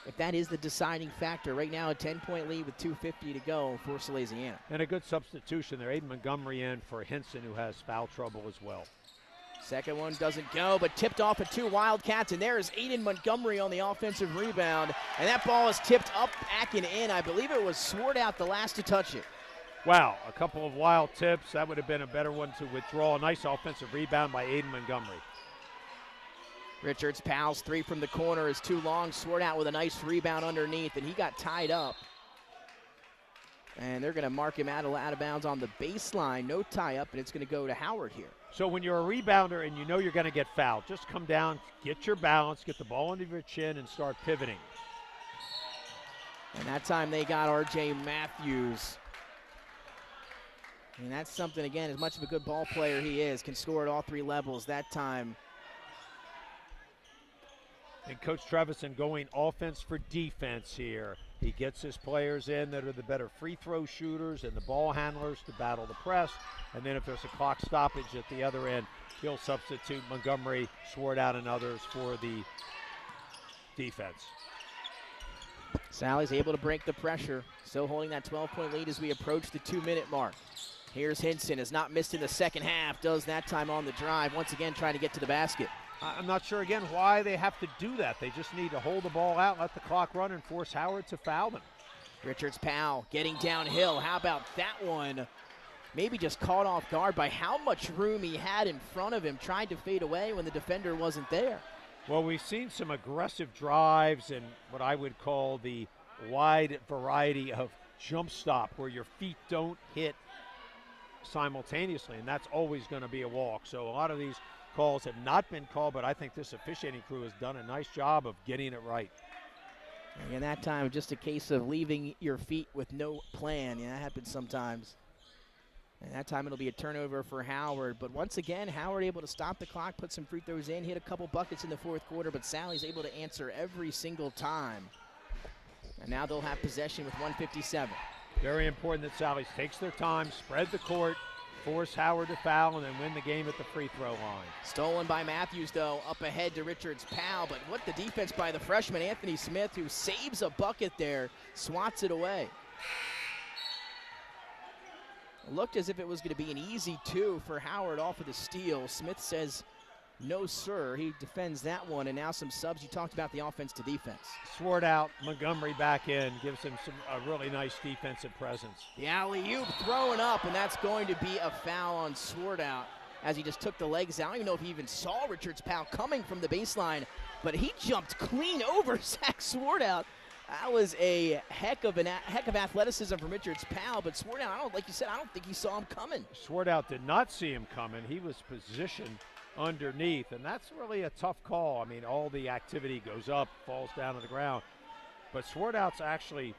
if that is the deciding factor. Right now, a 10-point lead with 2:50 to go for Salesianum. And a good substitution there. Aiden Montgomery in for Hinson, who has foul trouble as well. Second one doesn't go, but tipped off at 2 Wildcats, and there's Aiden Montgomery on the offensive rebound. And that ball is tipped up, back, and in. I believe it was Swartout the last to touch it. Wow, a couple of wild tips. That would have been a better one to withdraw. A nice offensive rebound by Aiden Montgomery. Richards-Powell's 3 from the corner is too long. Swartout with a nice rebound underneath, and he got tied up. And they're going to mark him out of bounds on the baseline. No tie-up, and it's going to go to Howard here. So when you're a rebounder and you know you're going to get fouled, just come down, get your balance, get the ball under your chin, and start pivoting. And that time they got R.J. Matthews. And that's something, again, as much of a good ball player he is, can score at all 3 levels. That time And Coach Trevison going offense for defense here. He gets his players in that are the better free throw shooters and the ball handlers to battle the press. And then if there's a clock stoppage at the other end, he'll substitute Montgomery, Swartout, and others for the defense. Sally's able to break the pressure. Still holding that 12-point lead as we approach the 2-minute mark. Here's Hinson, has not missed in the second half, does that time on the drive, once again trying to get to the basket. I'm not sure, again, why they have to do that. They just need to hold the ball out, let the clock run, and force Howard to foul them. Richards-Powell getting downhill. How about that one? Maybe just caught off guard by how much room he had in front of him, trying to fade away when the defender wasn't there. Well, we've seen some aggressive drives and what I would call the wide variety of jump stop where your feet don't hit simultaneously, and that's always going to be a walk. So a lot of these calls have not been called, but I think this officiating crew has done a nice job of getting it right. And that time, just a case of leaving your feet with no plan. Yeah, that happens sometimes. And that time it'll be a turnover for Howard. But once again, Howard able to stop the clock, put some free throws in, hit a couple buckets in the fourth quarter, but Sally's able to answer every single time. And now they'll have possession with 1:57. Very important that Sally's takes their time, spread the court, force Howard to foul, and then win the game at the free throw line. Stolen by Matthews, though, up ahead to Richards Powell. But what the defense by the freshman Anthony Smith, who saves a bucket there, swats it away. Looked as if it was going to be an easy two for Howard off of the steal. Smith says, no, sir. He defends that one, and now some subs. You talked about the offense to defense. Sword out, Montgomery back in, gives him a really nice defensive presence. The alley-oop throwing up, and that's going to be a foul on Sword out as he just took the legs out. I don't even know if he even saw Richards Powell coming from the baseline, but he jumped clean over Zach Sword out. That was a heck of athleticism from Richards Powell, but Swartout, like you said, I don't think he saw him coming. Swartout did not see him coming. He was positioned underneath, and that's really a tough call. I mean, all the activity goes up, falls down to the ground, but Swartout's actually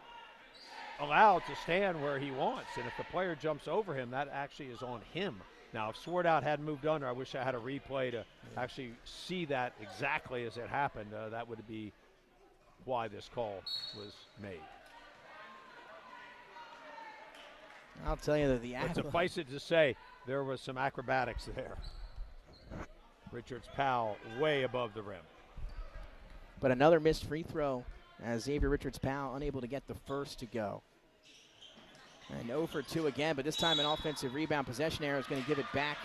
allowed to stand where he wants, and if the player jumps over him, that actually is on him. Now, if Swartout had moved under, I wish I had a replay to actually see that exactly as it happened. That would be why this call was made. I'll tell you that But suffice it to say, there was some acrobatics there. Richards Powell way above the rim. But another missed free throw as Xavier Richards Powell unable to get the first to go. And 0 for 2 again, but this time an offensive rebound possession arrow is going to give it back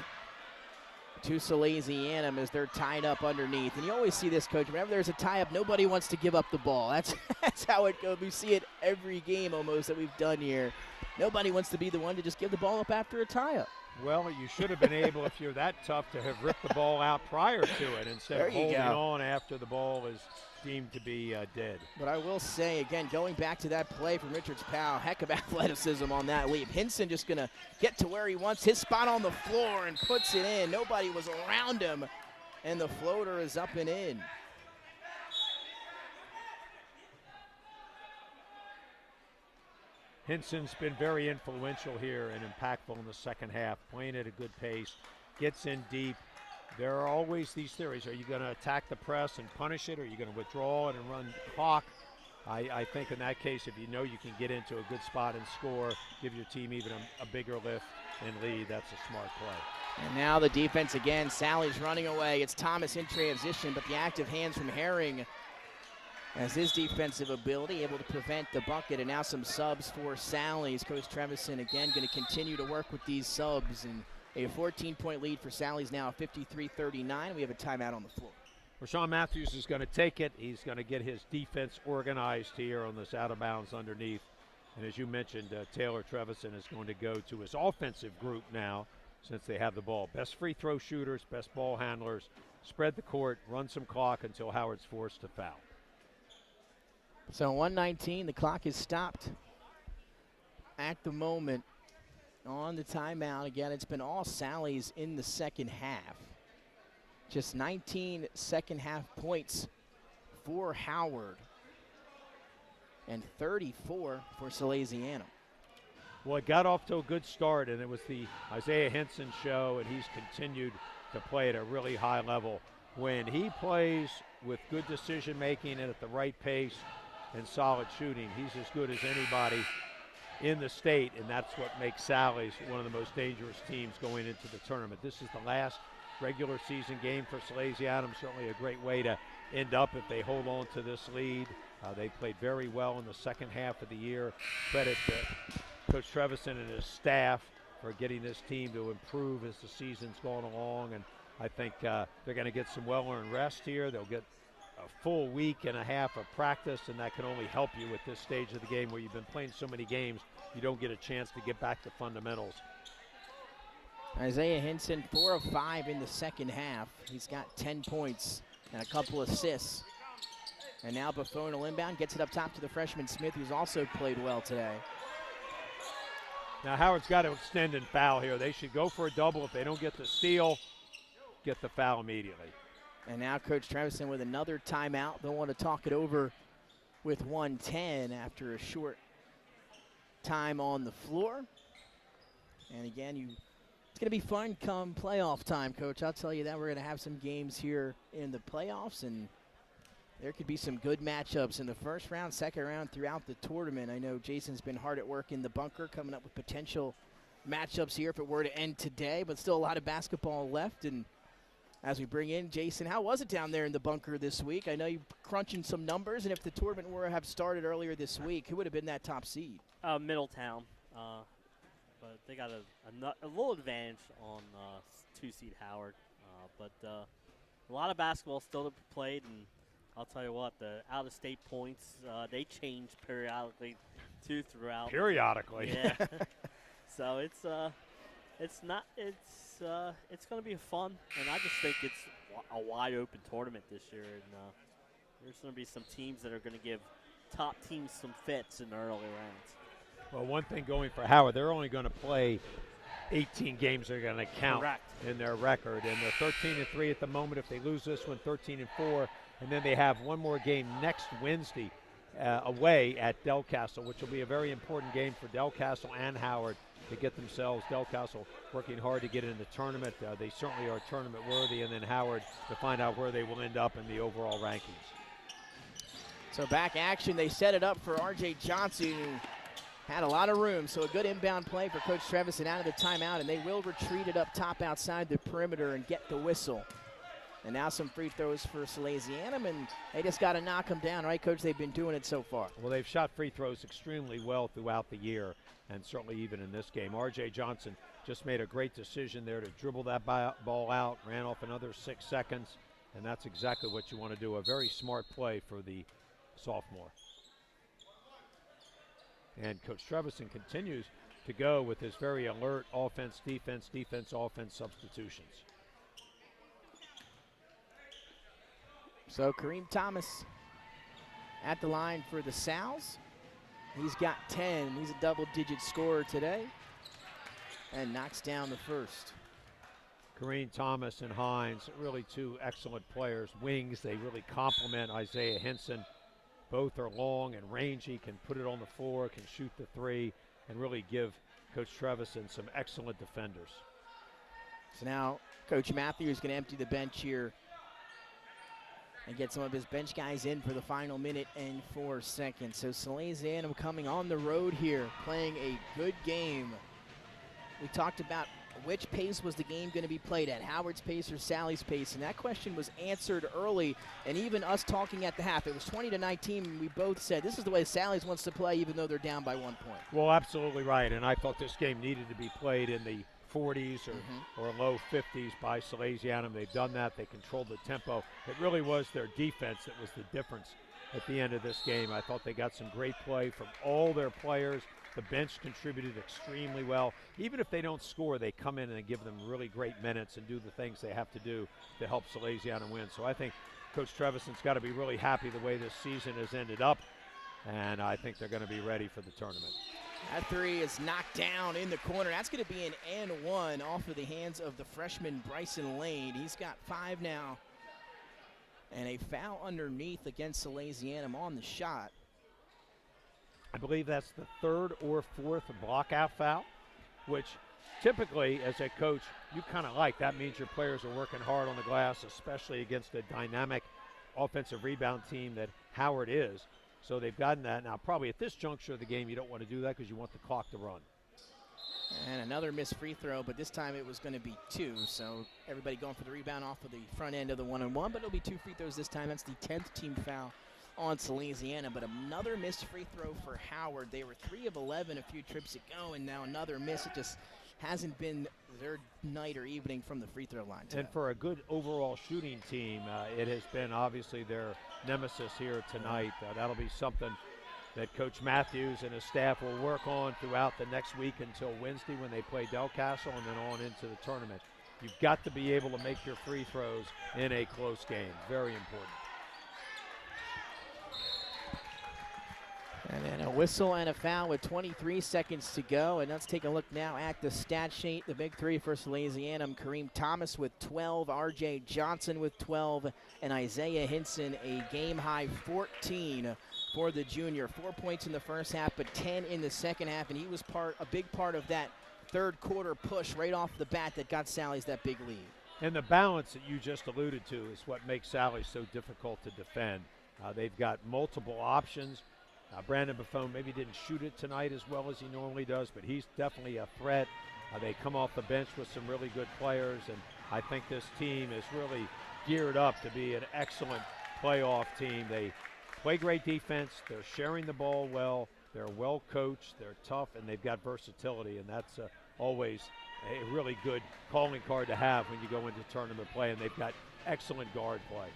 to Salesianum as they're tied up underneath. And you always see this, Coach. Whenever there's a tie-up, nobody wants to give up the ball. That's how it goes. We see it every game almost that we've done here. Nobody wants to be the one to just give the ball up after a tie-up. Well, you should have been able, if you're that tough, to have ripped the ball out prior to it instead of holding on after the ball is deemed to be dead. But I will say, again, going back to that play from Richards Powell, heck of athleticism on that leap. Hinson just going to get to where he wants, his spot on the floor, and puts it in. Nobody was around him, and the floater is up and in. Hinson's been very influential here and impactful in the second half, playing at a good pace, gets in deep. There are always these theories. Are you going to attack the press and punish it, or are you going to withdraw it and run the clock? I think in that case, if you know you can get into a good spot and score, give your team even a bigger lift and lead, that's a smart play. And now the defense again. Sally's running away. It's Thomas in transition, but the active hands from Herring as his defensive ability able to prevent the bucket. And now some subs for Sally's. Coach Trevison again going to continue to work with these subs, and a 14-point lead for Sally's now, 53-39. We have a timeout on the floor. Rashawn Matthews is going to take it. He's going to get his defense organized here on this out of bounds underneath. And as you mentioned, Taylor Trevison is going to go to his offensive group now since they have the ball. Best free throw shooters, best ball handlers, spread the court, run some clock until Howard's forced to foul. So 1:19, the clock is stopped at the moment on the timeout. Again, it's been all Sally's in the second half. Just 19 second half points for Howard and 34 for Salesianum. Well, it got off to a good start, and it was the Isaiah Henson show, and he's continued to play at a really high level. When he plays with good decision-making and at the right pace and solid shooting, he's as good as anybody in the state, and that's what makes Sally's one of the most dangerous teams going into the tournament. This is the last regular season game for Salesianum. Certainly a great way to end up if they hold on to this lead. They played very well in the second half of the year. Credit to Coach Trevison and his staff for getting this team to improve as the season's gone along, and I think they're going to get some well-earned rest here. They'll get a full week and a half of practice, and that can only help you at this stage of the game where you've been playing so many games, you don't get a chance to get back to fundamentals. Isaiah Henson, 4 of 5 in the second half. He's got 10 points and a couple assists. And now Buffon will inbound, gets it up top to the freshman Smith, who's also played well today. Now Howard's got to extend and foul here. They should go for a double. If they don't get the steal, get the foul immediately. And now Coach Trevison with another timeout. They'll want to talk it over with 1:10 after a short time on the floor. And again, it's going to be fun come playoff time, Coach. I'll tell you that. We're going to have some games here in the playoffs, and there could be some good matchups in the first round, second round, throughout the tournament. I know Jason's been hard at work in the bunker coming up with potential matchups here if it were to end today, but still a lot of basketball left. And as we bring in Jason, how was it down there in the bunker this week? I know you're crunching some numbers, and if the tournament were to have started earlier this week, who would have been that top seed? Middletown. But they got a little advantage on 2-seed Howard. But a lot of basketball still to be played, and I'll tell you what, the out-of-state points, they change periodically, too, throughout. Periodically. Yeah. So it's going to be fun, and I just think it's a wide-open tournament this year, and there's going to be some teams that are going to give top teams some fits in the early rounds. Well, one thing going for Howard, they're only going to play 18 games that are going to count in their record, and they're 13-3 at the moment. If they lose this one, 13-4, and then they have one more game next Wednesday away at Del Castle, which will be a very important game for Del Castle and Howard to get themselves. Del Castle working hard to get in the tournament. They certainly are tournament worthy, and then Howard to find out where they will end up in the overall rankings. So back action, they set it up for R.J. Johnson, who had a lot of room. So a good inbound play for Coach Trevison out of the timeout, and they will retreat it up top outside the perimeter and get the whistle. And now some free throws for Salesianum, and they just got to knock them down, right, Coach? They've been doing it so far. Well, they've shot free throws extremely well throughout the year, and certainly even in this game. R.J. Johnson just made a great decision there to dribble that ball out, ran off another 6 seconds, and that's exactly what you want to do. A very smart play for the sophomore. And Coach Trevison continues to go with his very alert offense, defense, offense substitutions. So Kareem Thomas at the line for the Sals. He's got 10. He's a double-digit scorer today and knocks down the first. Kareem Thomas and Hines, really two excellent players. Wings, they really complement Isaiah Henson. Both are long and rangy, can put it on the floor, can shoot the three, and really give Coach Trevison some excellent defenders. So now Coach Matthews is going to empty the bench here and get some of his bench guys in for the final minute and 4 seconds. So Salesianum coming on the road here, playing a good game. We talked about which pace was the game going to be played at, Howard's pace or Sally's pace, and that question was answered early, and even us talking at the half. It was 20-19, and we both said this is the way Sally's wants to play even though they're down by 1 point. Well, absolutely right, and I thought this game needed to be played in the 40s or low 50s by Salesianum. They've done that. They controlled the tempo. It really was their defense that was the difference at the end of this game. I thought they got some great play from all their players. The bench contributed extremely well. Even if they don't score, they come in and give them really great minutes and do the things they have to do to help Salesianum win. So I think Coach Trevison's got to be really happy the way this season has ended up, and I think they're going to be ready for the tournament. That three is knocked down in the corner. That's going to be an and one off of the hands of the freshman Bryson Lane. He's got 5 now. And a foul underneath against Salesianum on the shot. I believe that's the 3rd or 4th blockout foul, which typically as a coach you kind of like. That means your players are working hard on the glass, especially against a dynamic offensive rebound team that Howard is. So they've gotten that. Now, probably at this juncture of the game, you don't want to do that because you want the clock to run. And another missed free throw, but this time it was going to be 2. So everybody going for the rebound off of the front end of the 1-on-1, but it'll be 2 free throws this time. That's the 10th team foul on Salesianum, but another missed free throw for Howard. They were 3 of 11 a few trips ago, and now another miss. It just hasn't been their night or evening from the free throw line today. And for a good overall shooting team, it has been obviously their nemesis here tonight. That'll be something that Coach Matthews and his staff will work on throughout the next week until Wednesday when they play Del Castle and then on into the tournament. You've got to be able to make your free throws in a close game. Very important. And then a whistle and a foul with 23 seconds to go. And let's take a look now at the stat sheet. The big three for Salesianum: Kareem Thomas with 12, R.J. Johnson with 12, and Isaiah Henson a game-high 14 for the junior. 4 points in the first half, but 10 in the second half, and he was a big part of that third quarter push right off the bat that got Sally's that big lead. And the balance that you just alluded to is what makes Sally so difficult to defend. They've got multiple options. Brandon Buffon maybe didn't shoot it tonight as well as he normally does, but he's definitely a threat. They come off the bench with some really good players, and I think this team is really geared up to be an excellent playoff team. They play great defense. They're sharing the ball well. They're well coached. They're tough, and they've got versatility, and that's always a really good calling card to have when you go into tournament play, and they've got excellent guard play.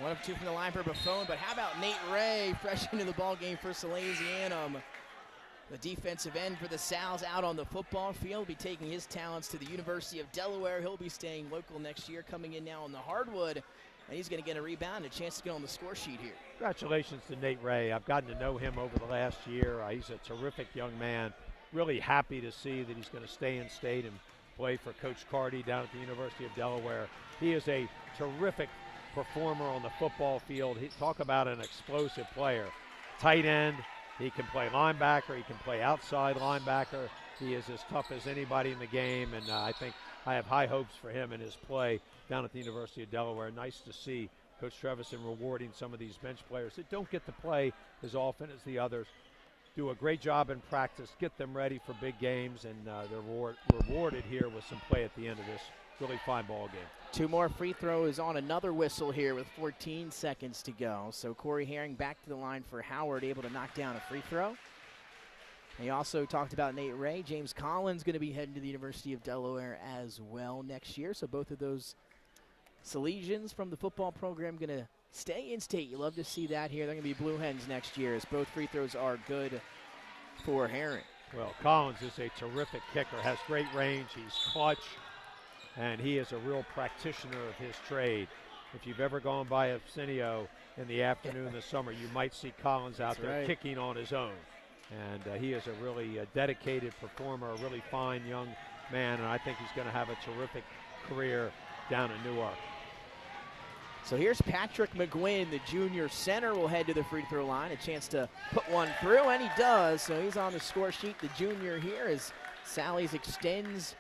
1 of 2 from the line for Buffon, but how about Nate Ray, fresh into the ball game for Salesianum? The defensive end for the Sal's out on the football field, be taking his talents to the University of Delaware. He'll be staying local next year, coming in now on the hardwood, and he's going to get a rebound, a chance to get on the score sheet here. Congratulations to Nate Ray. I've gotten to know him over the last year. He's a terrific young man. Really happy to see that he's going to stay in state and play for Coach Carty down at the University of Delaware. He is a terrific performer on the football field. Talk about an explosive player. Tight end, he can play linebacker, he can play outside linebacker. He is as tough as anybody in the game, and I think I have high hopes for him and his play down at the University of Delaware. Nice to see Coach Trevison rewarding some of these bench players that don't get to play as often as the others. Do a great job in practice, get them ready for big games, and they're rewarded here with some play at the end of this really fine ball game. 2 more free throws on another whistle here with 14 seconds to go. So Corey Herring back to the line for Howard, able to knock down a free throw. He also talked about Nate Ray. James Collins going to be heading to the University of Delaware as well next year. So both of those Salesians from the football program going to stay in state. You love to see that here. They're going to be Blue Hens next year as both free throws are good for Herring. Well, Collins is a terrific kicker, has great range. He's clutch, and he is a real practitioner of his trade. If you've ever gone by Arsenio in the afternoon this summer, you might see Collins out there kicking on his own. And he is a really dedicated performer, a really fine young man, and I think he's going to have a terrific career down in Newark. So here's Patrick McGuinn, the junior center, will head to the free throw line. A chance to put one through, and he does. So he's on the score sheet, the junior here, as Sally's extends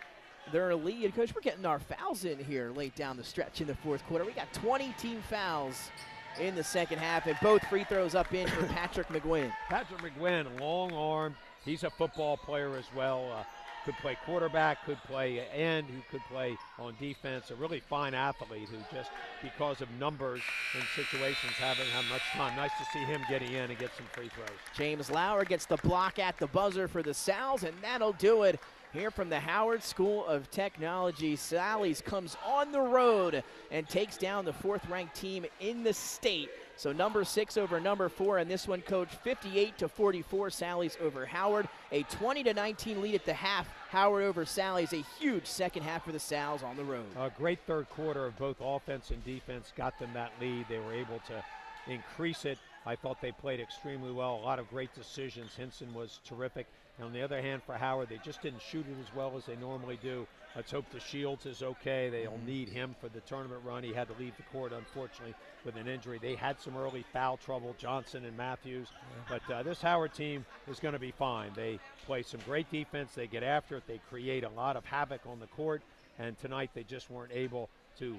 their lead. Coach, we're getting our fouls in here late down the stretch in the fourth quarter. We got 20 team fouls in the second half, and both free throws up in for Patrick McGuinn. Patrick McGuinn, long arm. He's a football player as well. Could play quarterback, could play end, who could play on defense. A really fine athlete who just, because of numbers and situations, haven't had much time. Nice to see him getting in and get some free throws. James Lauer gets the block at the buzzer for the Sal's, and that'll do it. Here from the Howard School of Technology, Sally's comes on the road and takes down the 4th-ranked team in the state. So number 6 over number 4, and this one, Coach, 58-44, Sally's over Howard. A 20-19 lead at the half. Howard over Sally's. A huge second half for the Sal's on the road. A great third quarter of both offense and defense got them that lead. They were able to increase it. I thought they played extremely well. A lot of great decisions. Hinson was terrific. And on the other hand, for Howard, they just didn't shoot it as well as they normally do. Let's hope the Shields is okay. They'll need him for the tournament run. He had to leave the court, unfortunately, with an injury. They had some early foul trouble, Johnson and Matthews. But this Howard team is going to be fine. They play some great defense. They get after it. They create a lot of havoc on the court. And tonight they just weren't able to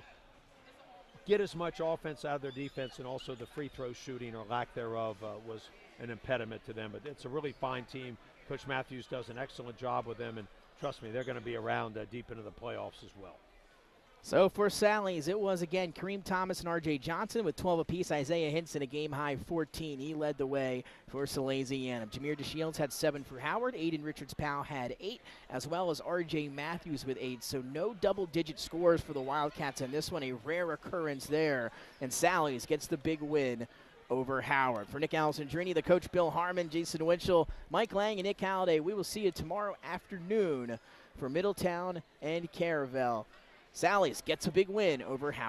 get as much offense out of their defense, and also the free throw shooting or lack thereof was an impediment to them. But it's a really fine team. Coach Matthews does an excellent job with them, and trust me, they're going to be around deep into the playoffs as well. So for Sally's, it was again Kareem Thomas and R.J. Johnson with 12 apiece. Isaiah Hinson, a game-high 14. He led the way for Salesianum. Jameer DeShields had 7 for Howard. Aiden Richards-Powell had 8, as well as R.J. Matthews with 8. So no double-digit scores for the Wildcats in this one. A rare occurrence there. And Sally's gets the big win over Howard. For Nick Alessandrini, the coach Bill Harmon, Jason Winchell, Mike Lang, and Nick Halliday, we will see you tomorrow afternoon for Middletown and Caravel. Sally's gets a big win over Howard.